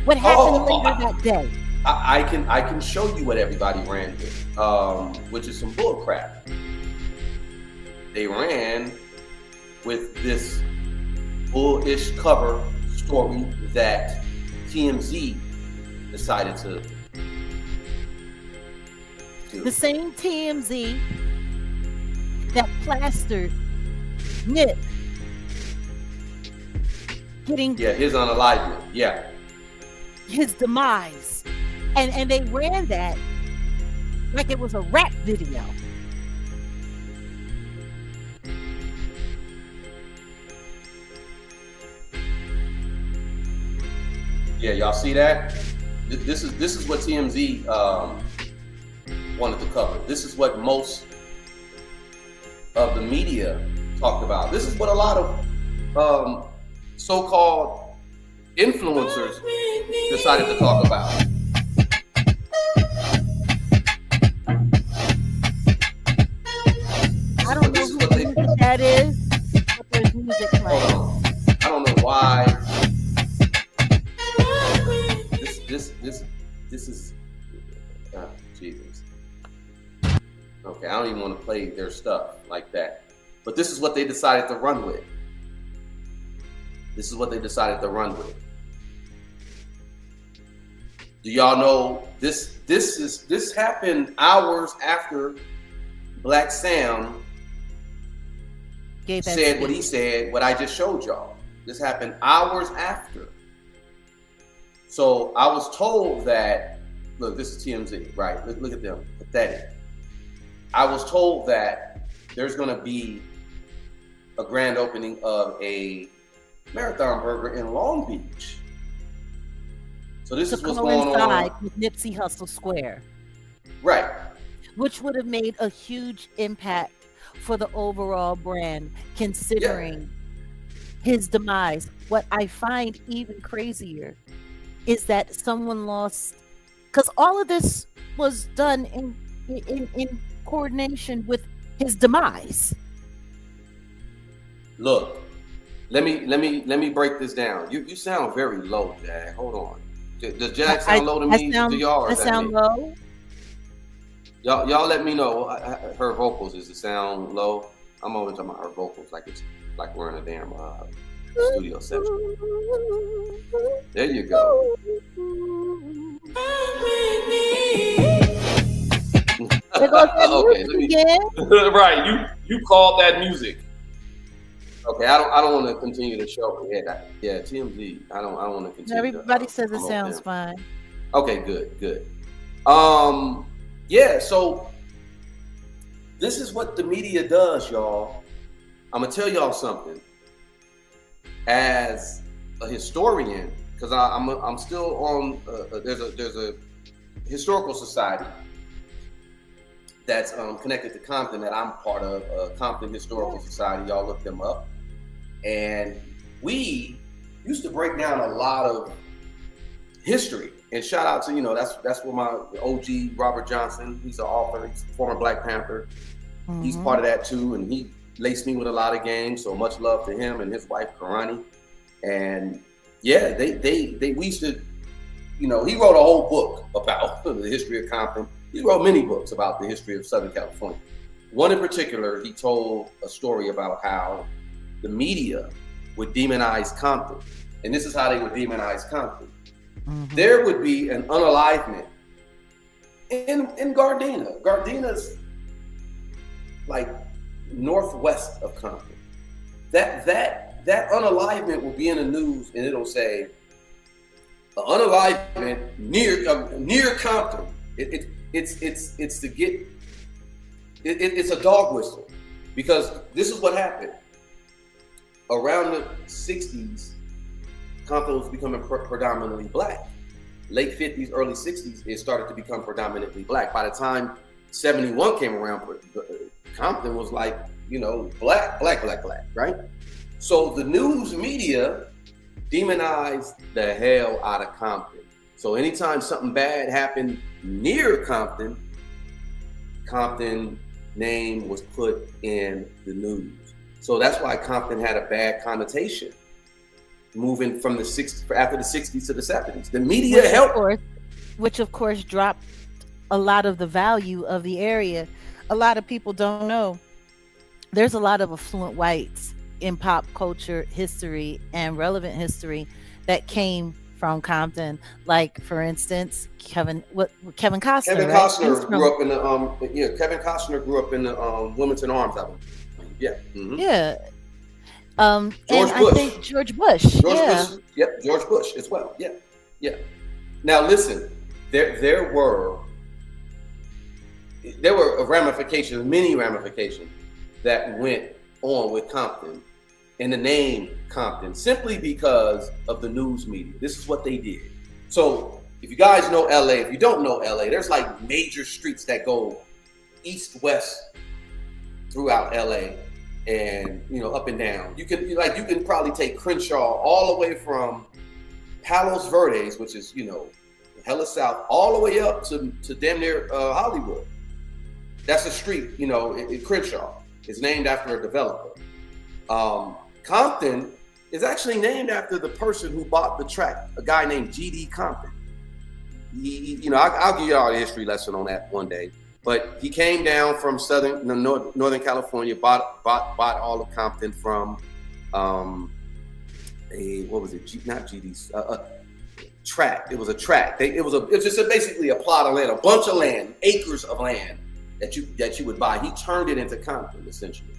What happened later that day? I can show you what everybody ran with, which is some bull crap. They ran with this bullish cover story that TMZ decided to do. The same TMZ that plastered Nip getting his unalivement. Yeah. his demise. And they ran that like it was a rap video. Yeah, y'all see that? This is what TMZ wanted to cover. This is what most of the media talked about. This is what a lot of so-called influencers decided to talk about. I don't know who music that is, but there's music playing. Hold on. I don't know why. This is Jesus. Okay, I don't even want to play their stuff like that. But this is what they decided to run with. This is what they decided to run with. Do y'all know this happened hours after Blacc Sam said what he said, what I just showed y'all. This happened hours after. So I was told that, look, this is TMZ, right? Look at them, pathetic. I was told that there's gonna be a grand opening of a Marathon Burger in Long Beach. So this is what's going on with Nipsey Hussle Square. Right. Which would have made a huge impact for the overall brand, considering his demise. What I find even crazier is that someone lost, because all of this was done in coordination with his demise. Look, let me break this down. You sound very low, Jag. Hold on. Does Jag sound low to me? To y'all? I sound low. Y'all let me know. Her vocals, does it sound low? I'm always talking about her vocals like it's like we're in a damn studio session. There you go. Okay, let me. Right, you called that music. Okay, I don't want to continue the show. Yeah, TMZ. I don't want to continue. Everybody says it sounds fine. Okay, good. Yeah, so this is what the media does, y'all. I'm gonna tell y'all something. As a historian, because I'm still on. There's a historical society that's connected to Compton that I'm part of. Compton Historical Society. Y'all look them up. And we used to break down a lot of history. And shout out to, that's where my OG Robert Johnson, he's an author, he's a former Black Panther. Mm-hmm. He's part of that too. And he laced me with a lot of games. So much love to him and his wife, Karani. And yeah, we used to, he wrote a whole book about the history of Compton. He wrote many books about the history of Southern California. One in particular, he told a story about how the media would demonize Compton. And this is how they would demonize Compton. Mm-hmm. There would be an unalivement in Gardena. Gardena's like northwest of Compton. That unalivement will be in the news, and it'll say unalivement near Compton. It's a dog whistle, because this is what happened around the 60s. Compton was becoming predominantly Black. Late 50s, early 60s, it started to become predominantly Black. By the time 71 came around, Compton was like, Black, right? So the news media demonized the hell out of Compton. So anytime something bad happened near Compton, Compton name was put in the news. So that's why Compton had a bad connotation moving from after the 60s to the 70s. The media helped. Which of course dropped a lot of the value of the area. A lot of people don't know there's a lot of affluent whites in pop culture history and relevant history that came from Compton. Like for instance, Kevin Costner, Kevin right? Costner He's grew from up in the Kevin Costner grew up in the Wilmington Arms, I believe. Yeah. Mm-hmm. yeah. George And Bush. I think George Bush. George Yeah. Bush. Yep, George Bush as well. Yeah. Yeah. Now listen, there were ramifications, many ramifications that went on with Compton and the name Compton simply because of the news media. This is what they did. So if you guys know LA, if you don't know LA, there's like major streets that go east, west throughout LA and, you know, up and down. You can probably take Crenshaw all the way from Palos Verdes, which is, you know, hella south, all the way up to damn near Hollywood. That's a street, you know, in Crenshaw. It's named after a developer. Compton is actually named after the person who bought the track, a guy named G.D. Compton. He you know, I'll give you all a history lesson on that one day. But he came down from Northern California, bought all of Compton from what was it? Not GD's tract. It was a tract. It was just basically a plot of land, a bunch of land, acres of land that you would buy. He turned it into Compton essentially.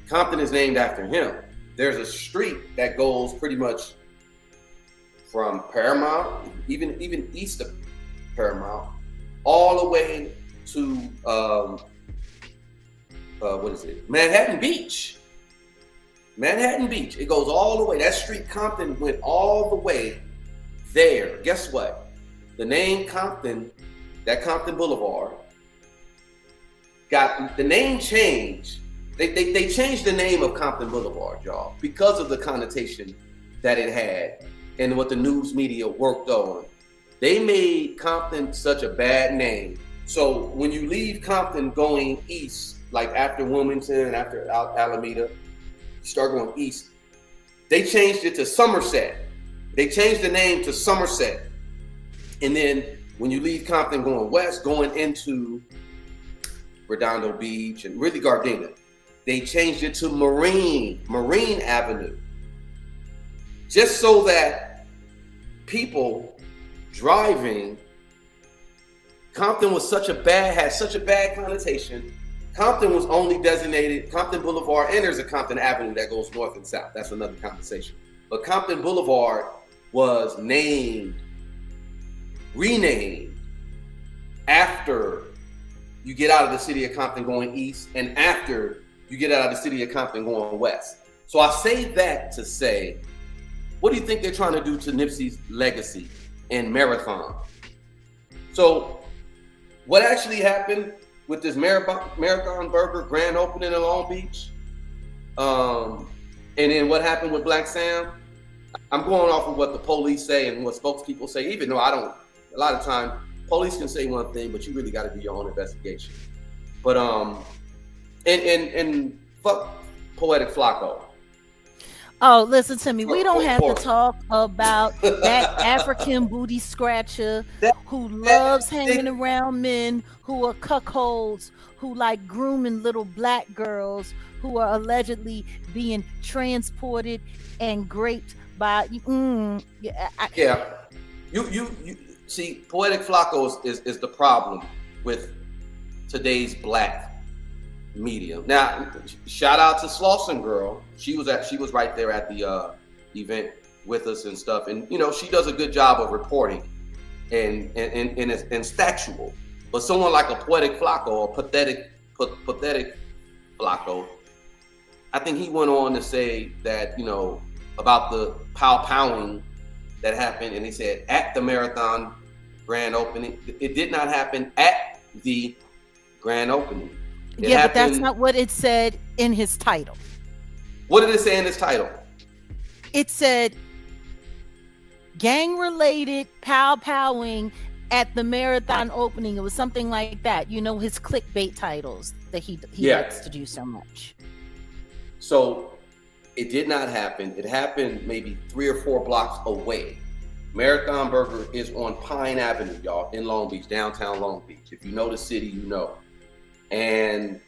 Compton is named after him. There's a street that goes pretty much from Paramount, even east of Paramount, all the way to what is it? Manhattan Beach. Manhattan Beach. It goes all the way. That street Compton went all the way there. Guess what? The name Compton, that Compton Boulevard, got the name changed. They changed the name of Compton Boulevard, y'all, because of the connotation that it had and what the news media worked on. They made Compton such a bad name. So when you leave Compton going east, like after Wilmington, after Alameda, you start going east, they changed it to Somerset. They changed the name to Somerset. And then when you leave Compton going west, going into Redondo Beach and really Gardena, they changed it to Marine Avenue. Just so that people driving, Compton had such a bad connotation. Compton was only designated Compton Boulevard, and there's a Compton Avenue that goes north and south. That's another conversation. But Compton Boulevard was renamed after you get out of the city of Compton going east and after you get out of the city of Compton going west. So I say that to say, what do you think they're trying to do to Nipsey's legacy in Marathon? So what actually happened with this Marathon Burger grand opening in Long Beach, and then what happened with Blacc Sam, I'm going off of what the police say and what spokespeople say, even though I don't, a lot of times, police can say one thing, but you really got to do your own investigation. But, and fuck Poetic Flacco. Oh, listen to me. We don't have to talk about that African booty scratcher who loves hanging around men who are cuckolds, who like grooming little black girls who are allegedly being transported and raped by. You see, Poetic Flacco is the problem with today's black media. Now, shout out to Slauson Girl. She was right there at the event with us and stuff, and you know she does a good job of reporting and factual. But someone like a Poetic Flacco or pathetic Flacco, I think he went on to say that, you know, about the powing that happened, and he said at the Marathon grand opening, it did not happen at the grand opening. But that's not what it said in his title. What did it say in his title? It said gang-related powing at the Marathon opening. It was something like that. You know, his clickbait titles that he likes to do so much. So it did not happen. It happened maybe 3 or 4 blocks away. Marathon Burger is on Pine Avenue, y'all, in Long Beach, downtown Long Beach. If you know the city, you know. And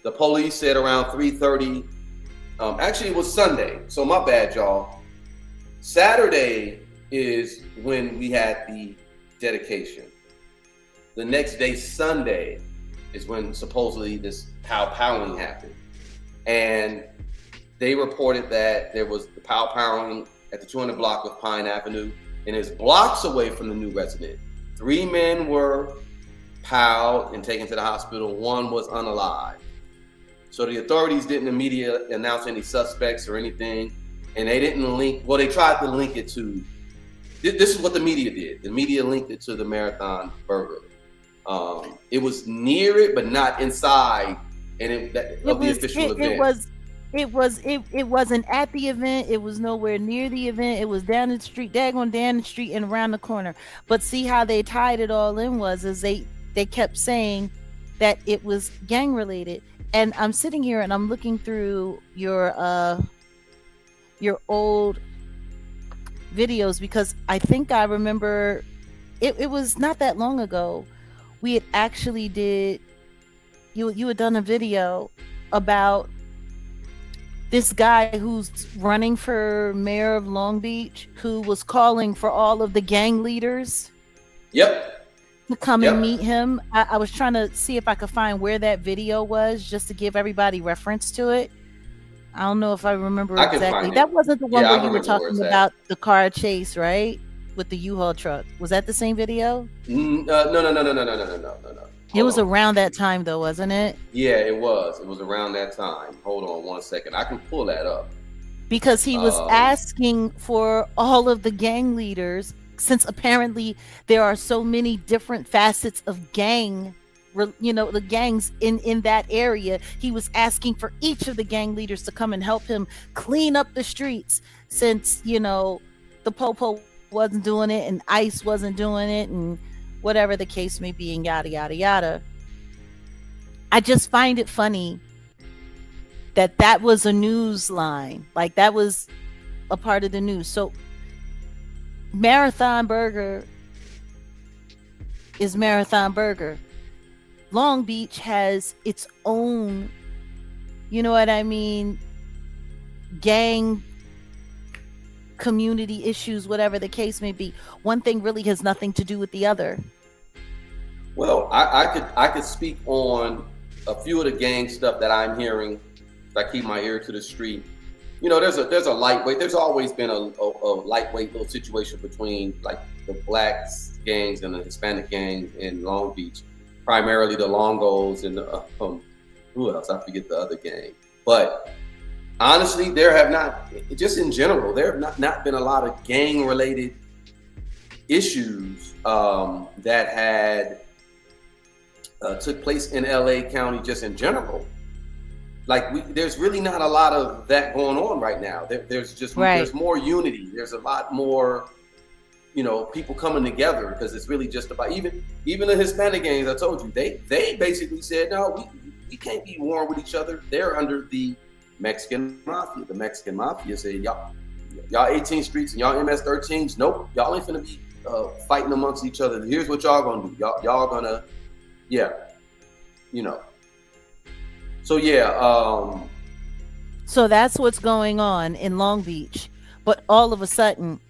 the police said around 3:30. Actually, it was Sunday, so my bad, y'all. Saturday, is when we had the dedication. The next day, Sunday, is when supposedly this powwowing happened. And they reported that there was the powwowing at the 200 block of Pine Avenue, and it's blocks away from the new resident. 3 men were powwed and taken to the hospital. 1 was unalived. So the authorities didn't immediately announce any suspects or anything, and they didn't link, well, they tried to link it to, this is what the media did. The media linked it to the Marathon Burger. It was near it, but not inside, and the official event. It wasn't at the event. It was nowhere near the event. It was down the street, down the street and around the corner. But see how they tied it all in is they kept saying that it was gang related. And I'm sitting here and I'm looking through your old videos, because I think I remember it was not that long ago. We had actually you had done a video about this guy who's running for mayor of Long Beach, who was calling for all of the gang leaders to come and meet him. I was trying to see if I could find where that video was, just to give everybody reference to it. I don't know if I remember exactly. That wasn't the one where you were talking about the car chase, right? With the U-Haul truck. Was that the same video? No. It was around that time though, wasn't it? Yeah, it was. It was around that time. Hold on 1 second. I can pull that up. Because he was asking for all of the gang leaders, since apparently there are so many different facets of gang, the gangs in that area. He was asking for each of the gang leaders to come and help him clean up the streets, since, the Popo wasn't doing it and ICE wasn't doing it, and whatever the case may be, and yada yada yada. I just find it funny that was a news line, like that was a part of the news. So Marathon Burger is Marathon Burger. Long Beach has its own, gang, community issues, whatever the case may be. One thing really has nothing to do with the other. Well, I could speak on a few of the gang stuff that I'm hearing. If I keep my ear to the street, there's a lightweight. There's always been a lightweight little situation between like the black gangs and the Hispanic gangs in Long Beach, primarily the Longos and who else? I forget the other gang. But honestly, there have not, just in general, there have not been a lot of gang related issues that had took place in LA County, just in general. Like there's really not a lot of that going on right now. There's just there's more unity. There's a lot more, people coming together, because it's really just about even the Hispanic gangs. I told you they basically said, no, we can't be warring with each other. They're under the Mexican mafia. The Mexican mafia said, y'all 18 streets and y'all MS-13s. Nope, y'all ain't finna be fighting amongst each other. Here's what y'all gonna do. Y'all gonna, So So that's what's going on in Long Beach. But all of a sudden,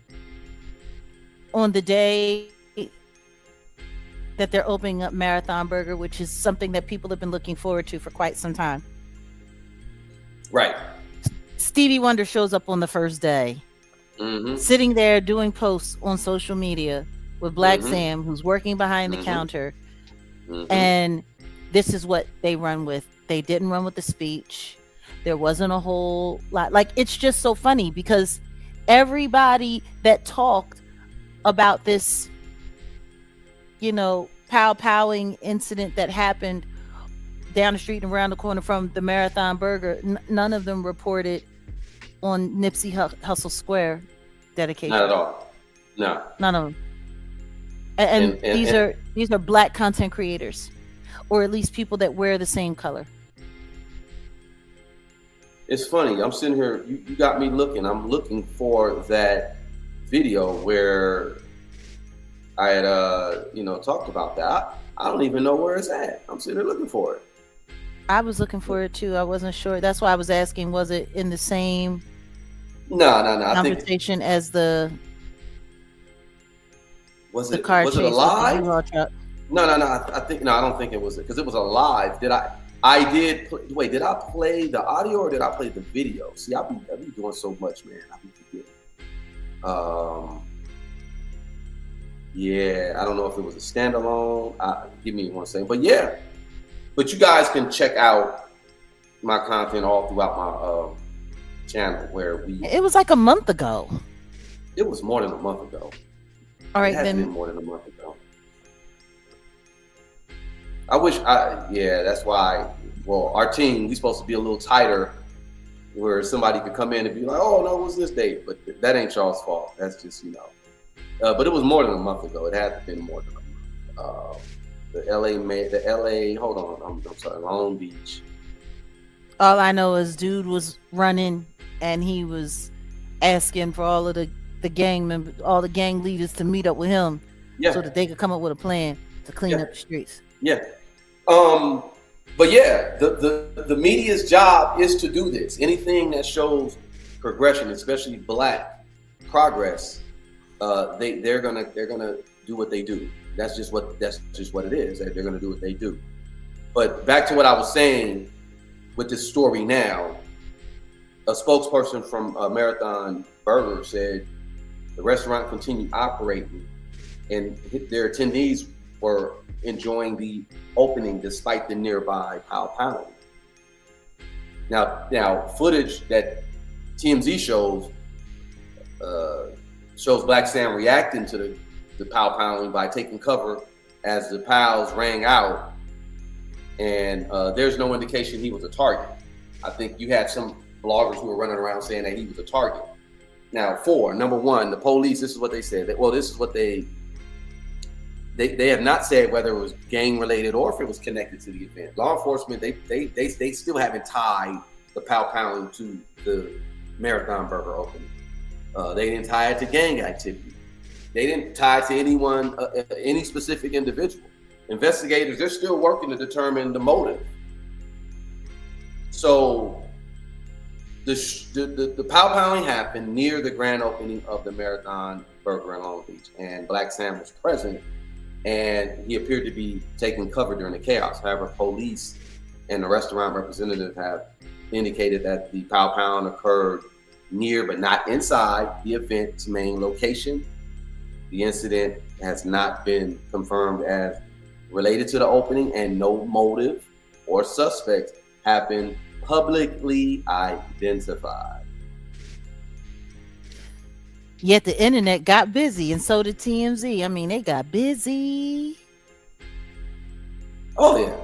on the day that they're opening up Marathon Burger, which is something that people have been looking forward to for quite some time. Right. Stevie Wonder shows up on the first day, sitting there doing posts on social media with Blacc Sam, who's working behind the counter. And this is what they run with. They didn't run with the speech. There wasn't a whole lot. Like, it's just so funny because everybody that talked about this, powwowing incident that happened down the street and around the corner from the Marathon Burger, none of them reported on Nipsey Hussle Square dedication. Not at all. No. None of them. And these are Black content creators, or at least people that wear the same color. It's funny. I'm sitting here. You got me looking. I'm looking for that video where I had, talked about that. I don't even know where it's at. I'm sitting here looking for it. I was looking for it too. I wasn't sure. That's why I was asking. Was it in the same No. conversation as the Was The it car was it a chase with the live? U-Haul truck. No. I think no. I don't think it was it because it was a live. I did. Wait, did I play the audio or did I play the video? See, I be doing so much, man. I be forgetting. Yeah, I don't know if it was a standalone. Give me 1 second, but yeah. But you guys can check out my content all throughout my channel where It was like a month ago. It was more than a month ago. All right, It has then. been more than a month ago. That's why, well, our team, we supposed to be a little tighter where somebody could come in and be like, oh, no, it was this date. But that ain't y'all's fault. That's just, but it was more than a month ago. It had been more than a month. The LA, hold on, I'm sorry, Long Beach. All I know is dude was running and he was asking for all of the gang members, all the gang leaders to meet up with him so that they could come up with a plan to clean up the streets. Yeah. But yeah, the media's job is to do this. Anything that shows progression, especially Black progress, they're gonna do what they do. That's just what it is. They're gonna do what they do. But back to what I was saying with this story now, a spokesperson from Marathon Burger said the restaurant continued operating and their attendees were enjoying the opening despite the nearby pow. Now footage that TMZ shows Blacc Sam reacting to the pow by taking cover as the pals rang out, and there's no indication he was a target. I think you had some bloggers who were running around saying that he was a target. Now, number one, the police, this is what they said. This is what they have not said whether it was gang related or if it was connected to the event. Law enforcement, they still haven't tied the pow to the Marathon Burger opening. They didn't tie it to gang activity. They didn't tie it to anyone, any specific individual. Investigators, they're still working to determine the motive. So the pow-powing happened near the grand opening of the Marathon Burger in Long Beach, and Blacc Sam was present, and he appeared to be taking cover during the chaos. However, police and the restaurant representative have indicated that the pow-pow occurred near but not inside the event's main location. The incident has not been confirmed as related to the opening, and no motive or suspects have been publicly identified. Yet the internet got busy, and so did TMZ. I mean, they got busy. Oh yeah,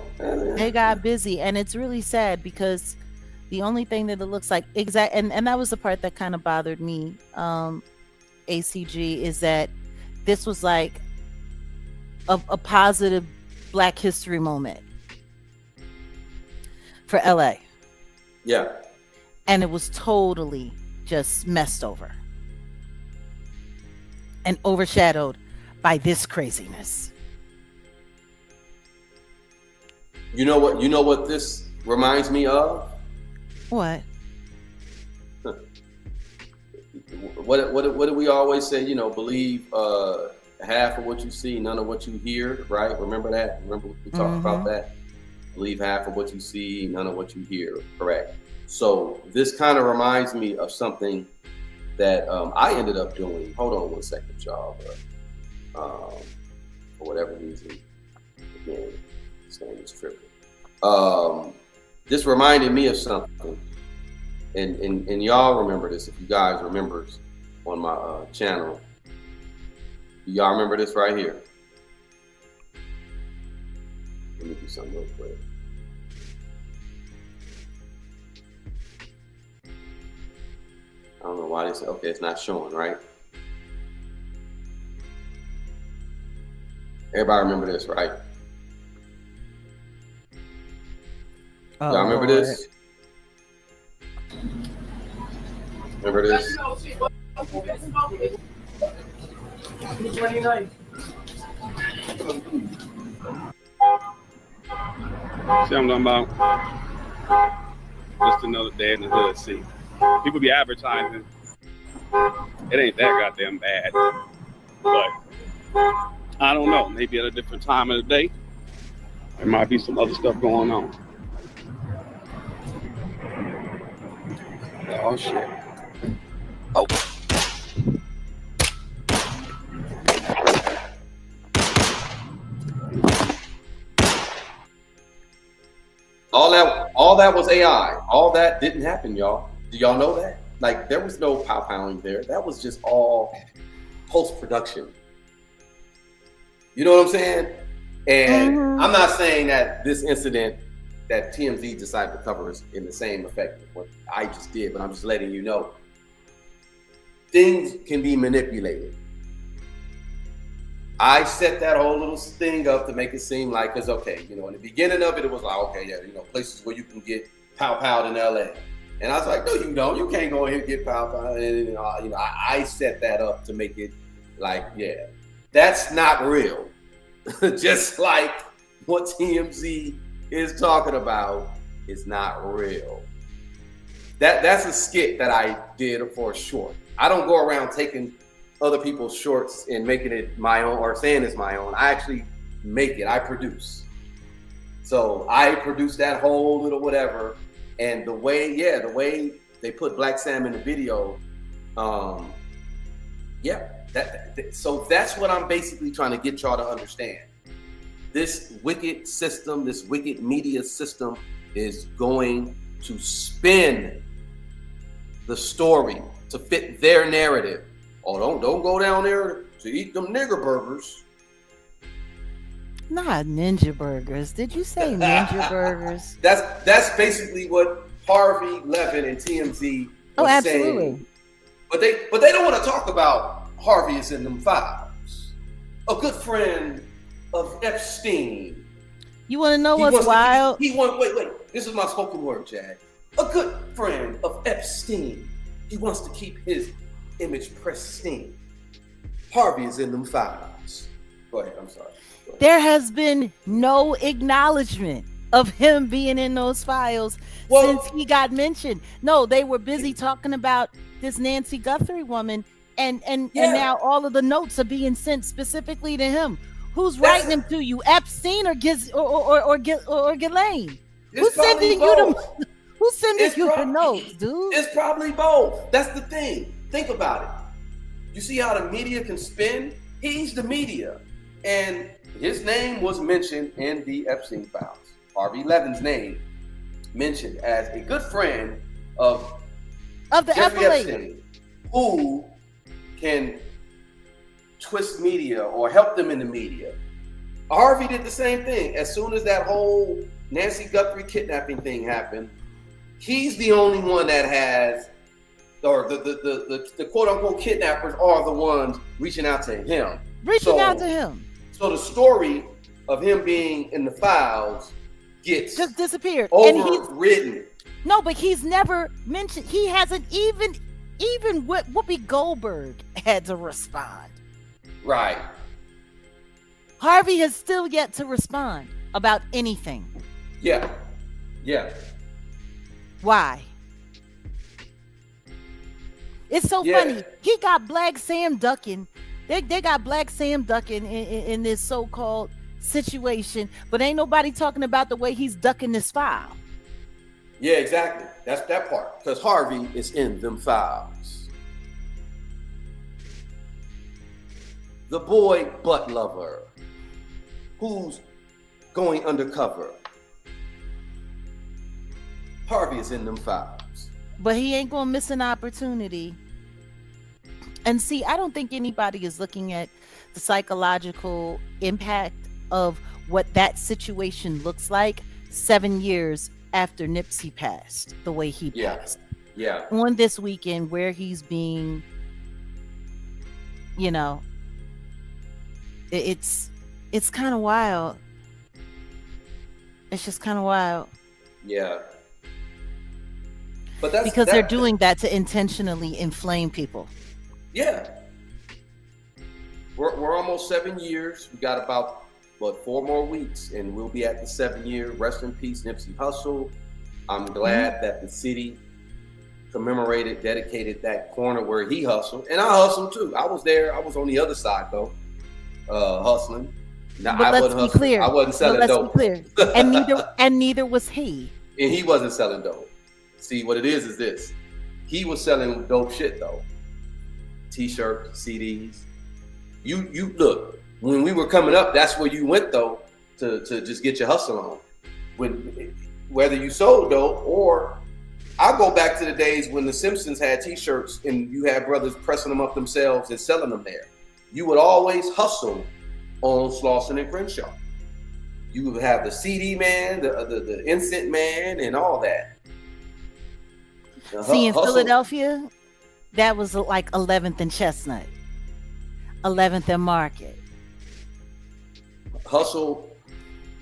they got busy, and it's really sad because the only thing that it looks like and that was the part that kind of bothered me, ACG, is that this was like a positive Black history moment for LA. Yeah. And it was totally just messed over and overshadowed by this craziness. You know what this reminds me of? What? What do we always say? Believe half of what you see, none of what you hear, right? Remember that? Remember we talked about that? Believe half of what you see, none of what you hear, correct? So this kind of reminds me of something that I ended up doing. Hold on 1 second, y'all. For whatever reason, again, this name is tripping. This reminded me of something. And y'all remember this, if you guys remember on my channel. Y'all remember this right here? Let me do something real quick. I don't know why this, okay, it's not showing, right? Everybody remember this, right? Oh, y'all remember this? Remember this? See what I'm talking about? Just another day in the hood. See, people be advertising. It ain't that goddamn bad, but I don't know. Maybe at a different time of the day, there might be some other stuff going on. Oh shit. Oh. All that was AI. All that didn't happen, y'all. Do y'all know that? Like, there was no pow-powing there. That was just all post-production. You know what I'm saying? And I'm not saying that this incident that TMZ decided to cover is in the same effect of what I just did, but I'm just letting you know. Things can be manipulated. I set that whole little thing up to make it seem like it's okay. You know, in the beginning of it, it was like, okay, yeah, you know, places where you can get pow-powed in LA. And I was like, no, you don't. You can't go here and get pow-powed. And, you know, I set that up to make it like, yeah, that's not real. Just like what TMZ is talking about is not real. That's a skit that I did for a short. I don't go around taking other people's shorts and making it my own or saying it's my own. I actually make it. I produce. So I produced that whole little whatever. And the way they put Blacc Sam in the video, so that's what I'm basically trying to get y'all to understand. This wicked system, this wicked media system is going to spin the story to fit their narrative. Oh, don't go down there to eat them nigger burgers. Not ninja burgers. Did you say ninja burgers? That's basically what Harvey Levin and TMZ was absolutely saying. But they don't want to talk about Harvey is in them files. A good friend of Epstein. You want to know what's wild? Wait. This is my spoken word, Jag. A good friend of Epstein. He wants to keep his image pristine. Harvey is in them files. Go ahead. I'm sorry. There has been no acknowledgement of him being in those files since he got mentioned. No, they were busy talking about this Nancy Guthrie woman, and now all of the notes are being sent specifically to him. Who's writing them to you, Epstein or Ghislaine? Who's sending you the? Who's sending you the notes, dude? It's probably both. That's the thing. Think about it. You see how the media can spin? He's the media, and his name was mentioned in the Epstein files. Harvey Levin's name mentioned as a good friend of the Jeffrey Epstein, Epstein, who can twist media or help them in the media. Harvey did the same thing. As soon as that whole Nancy Guthrie kidnapping thing happened, he's the only one that has, or the quote unquote kidnappers are the ones reaching out to him. So the story of him being in the files gets just disappeared. Overridden. No, but he's never mentioned. He hasn't even Whoopi Goldberg had to respond. Right. Harvey has still yet to respond about anything. Yeah. Why? It's so funny. He got Blacc Sam ducking. They got Blacc Sam ducking in this so-called situation, but ain't nobody talking about the way he's ducking this file. Yeah, exactly. That's that part. Because Harvey is in them files. The boy butt lover, who's going undercover. Harvey is in them files. But he ain't gonna miss an opportunity. And see, I don't think anybody is looking at the psychological impact of what that situation looks like 7 years after Nipsey passed, the way he passed. Yeah. On this weekend where he's being, it's kind of wild. It's just kind of wild. Yeah. But because they're doing that to intentionally inflame people. Yeah. We're almost 7 years. We got about 4 more weeks and we'll be at the 7-year. Rest in peace, Nipsey Hussle. I'm glad that the city dedicated that corner where he hustled. And I hustled too. I was there. I was on the other side though. hustling. Now, But I let's wasn't be hustling. clear. I wasn't selling Let's dope. be clear. And neither was he. And he wasn't selling dope. See, what it is this. He was selling dope shit though. T-shirts, CDs. You look, when we were coming up, that's where you went though to just get your hustle on. Whether you sold dope or I go back to the days when the Simpsons had T-shirts and you had brothers pressing them up themselves and selling them there. You would always hustle on Slauson and Crenshaw. You would have the CD man, the incense man, and all that. See, in Philadelphia, that was like 11th and Chestnut, 11th and Market. Hustle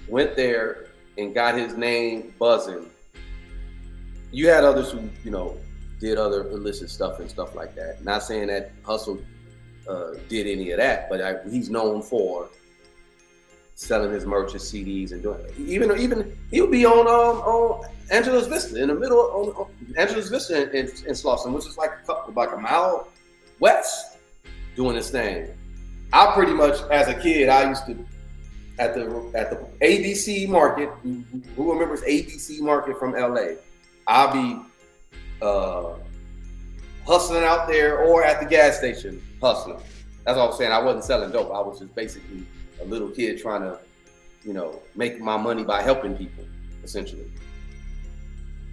went there and got his name buzzing. You had others who, did other illicit stuff and stuff like that. Not saying that Hustle did any of that, but he's known for selling his merch, his CDs, and doing even he would be on Angeles Vista in the middle on Angeles Vista in Slauson, which is like a mile west, doing his thing. I pretty much, as a kid, I used to at the ABC Market. Who remembers ABC Market from LA? I'll be hustling out there or at the gas station hustling. That's what I was saying. I wasn't selling dope. I was just basically a little kid trying to, make my money by helping people, essentially.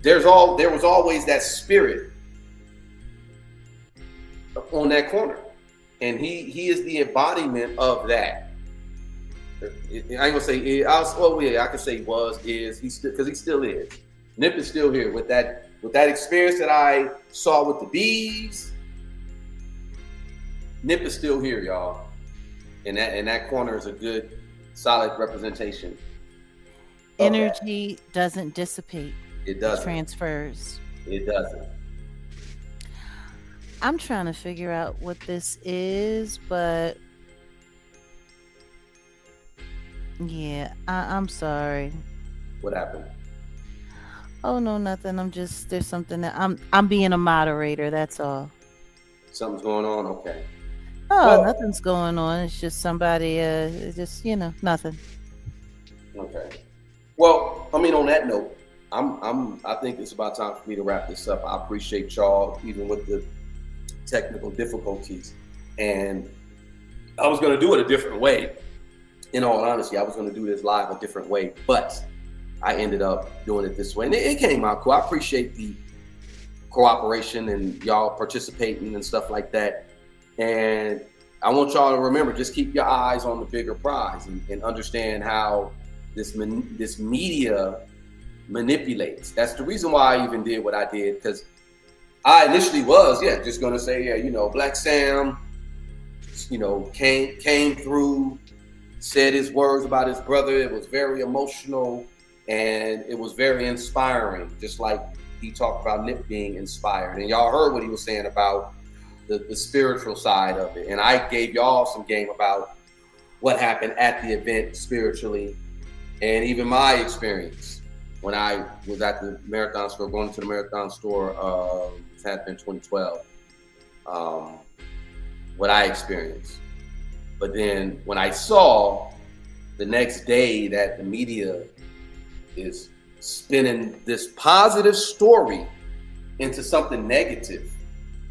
There was always that spirit on that corner. And he is the embodiment of that. I ain't gonna say I can say is, because he still is. Nip is still here with that experience that I saw with the bees. Nip is still here, y'all. And that corner is a good, solid representation. Energy doesn't dissipate. It doesn't. It transfers. It doesn't. I'm trying to figure out what this is, but yeah, I'm sorry. What happened? Oh no, nothing. There's something that I'm being a moderator. That's all. Something's going on. Okay. Oh, nothing's going on. It's just somebody, nothing. Okay. Well, on that note, I think it's about time for me to wrap this up. I appreciate y'all, even with the technical difficulties. And I was going to do it a different way. In all honesty, I was going to do this live a different way, but I ended up doing it this way. And it came out cool. I appreciate the cooperation and y'all participating and stuff like that. And I want y'all to remember, just keep your eyes on the bigger prize and understand how this media manipulates. That's the reason why I even did what I did, because I initially was, just going to say, Blacc Sam, came through, said his words about his brother. It was very emotional and it was very inspiring, just like he talked about Nip being inspired. And y'all heard what he was saying about the spiritual side of it. And I gave y'all some game about what happened at the event spiritually, and even my experience when I was at the Marathon store, going to the Marathon store, it had been 2012, what I experienced. But then when I saw the next day that the media is spinning this positive story into something negative,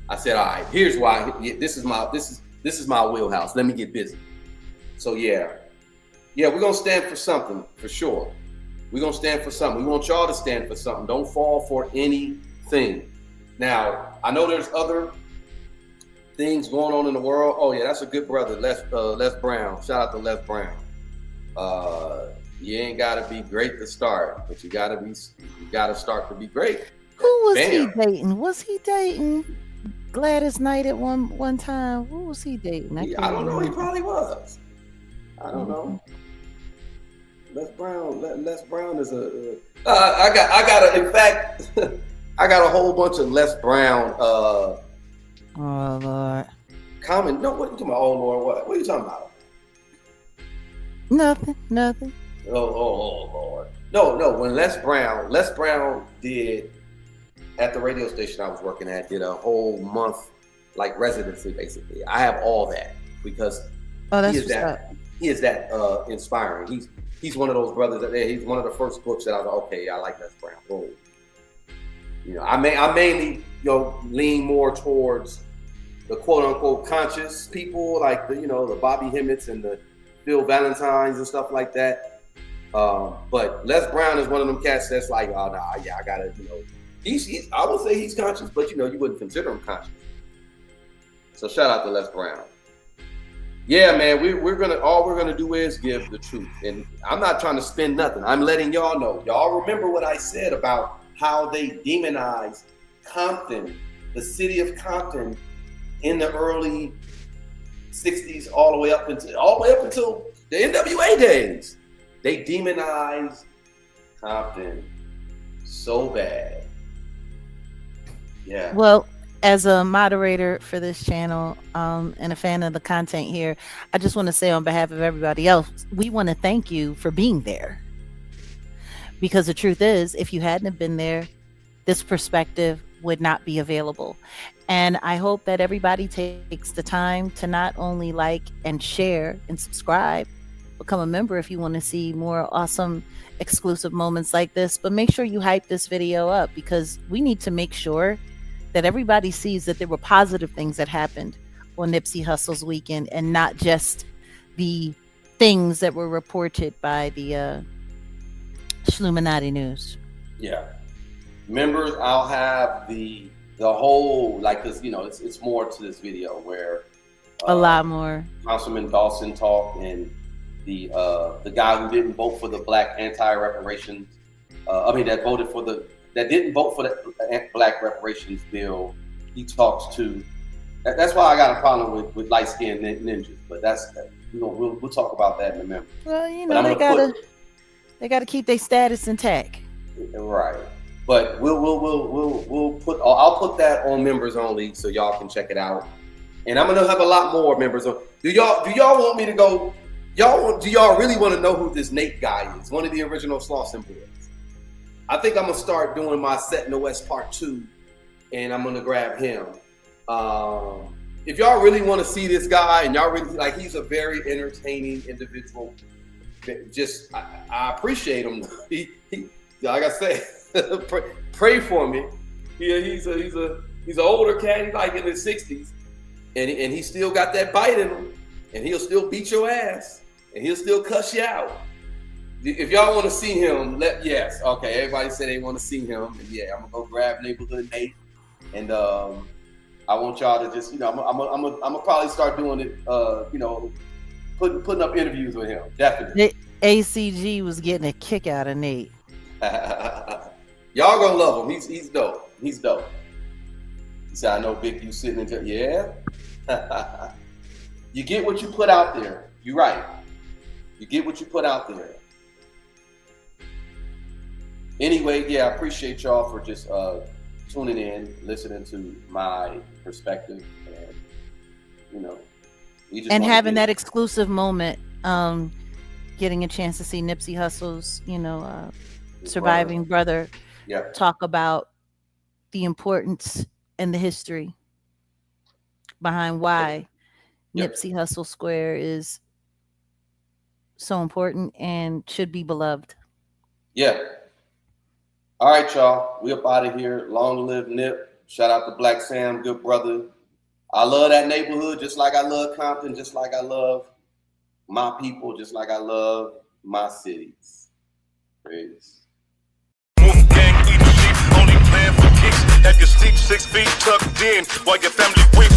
I said, all right, here's why. This is my wheelhouse. Let me get busy. So we're gonna stand for something for sure. We're gonna stand for something. We want y'all to stand for something. Don't fall for anything. Now, I know there's other things going on in the world. Oh yeah, that's a good brother, Les Brown. Shout out to Les Brown. You ain't gotta be great to start, but you gotta start to be great. Who was Bam. he dating? Was he dating Gladys Knight at one time? Who was he dating? I don't know. He probably was. I don't know. Les Brown is a. In fact, I got a whole bunch of Les Brown. Oh Lord. Comment. No, what are you talking about? Oh Lord, what? What are you talking about? Nothing. Oh Lord. No. When Les Brown did at the radio station I was working at, did a whole month like residency basically. I have all that because Oh, that's he is what's that. up. He is that inspiring. He's one of those brothers that he's one of the first books that I was like, okay, I like Les Brown. Boom. You know, I mainly lean more towards the quote unquote conscious people, like the Bobby Hemmitts and the Phil Valentines and stuff like that. But Les Brown is one of them cats that's like, oh nah, yeah, I gotta, he's I would say he's conscious, but you wouldn't consider him conscious. So shout out to Les Brown. Yeah, man, we're gonna do is give the truth, and I'm not trying to spin nothing. I'm letting y'all know. Y'all remember what I said about how they demonized Compton, the city of Compton, in the early '60s, all the way up until the NWA days. They demonized Compton so bad. Yeah. Well, as a moderator for this channel and a fan of the content here, I just want to say on behalf of everybody else, we want to thank you for being there. Because the truth is, if you hadn't have been there, this perspective would not be available. And I hope that everybody takes the time to not only like and share and subscribe, become a member if you want to see more awesome exclusive moments like this, but make sure you hype this video up, because we need to make sure that everybody sees that there were positive things that happened on Nipsey Hussle's weekend, and not just the things that were reported by the Schluminati News. Yeah. Members, I'll have the whole, like, cause it's more to this video where a lot more. Councilman Dawson talked, and the guy who didn't vote for the Black anti-reparations, that didn't vote for the Black reparations bill. He talks to. That's why I got a problem with light-skinned ninjas. But we'll talk about that in a minute. Well, they gotta keep their status intact. Right. But I'll put that on members only, so y'all can check it out. And I'm gonna have a lot more members on. Do y'all want me to go? Do y'all really want to know who this Nate guy is? One of the original Slauson boys. I think I'm gonna start doing my Set in the West Part 2, and I'm gonna grab him. If y'all really want to see this guy, and y'all really like, he's a very entertaining individual. Just I appreciate him. He like I say, pray for me. Yeah, he's an older cat. He's like in his 60s, and he still got that bite in him, and he'll still beat your ass, and he'll still cuss you out. If y'all want to see him, yes, okay. Everybody said they want to see him, and yeah, I'm gonna go grab Neighborhood Nate, and I want y'all to just, I'm gonna probably start doing it, putting up interviews with him, definitely. ACG was getting a kick out of Nate. Y'all gonna love him. He's dope. He's dope. He said, "I know, Big, you sitting in jail." Yeah. You get what you put out there. You're right. You get what you put out there. Anyway, yeah, I appreciate y'all for just tuning in, listening to my perspective, and we just having that exclusive moment, getting a chance to see Nipsey Hussle's, surviving brother, talk about the importance and the history behind why Nipsey Hussle Square is so important and should be beloved. Yeah. All right, y'all. We up out of here. Long live Nip. Shout out to Blacc Sam, good brother. I love that neighborhood just like I love Compton, just like I love my people, just like I love my cities. Praise. Only plan for kicks. Have your seat 6 feet tucked in while your family weak.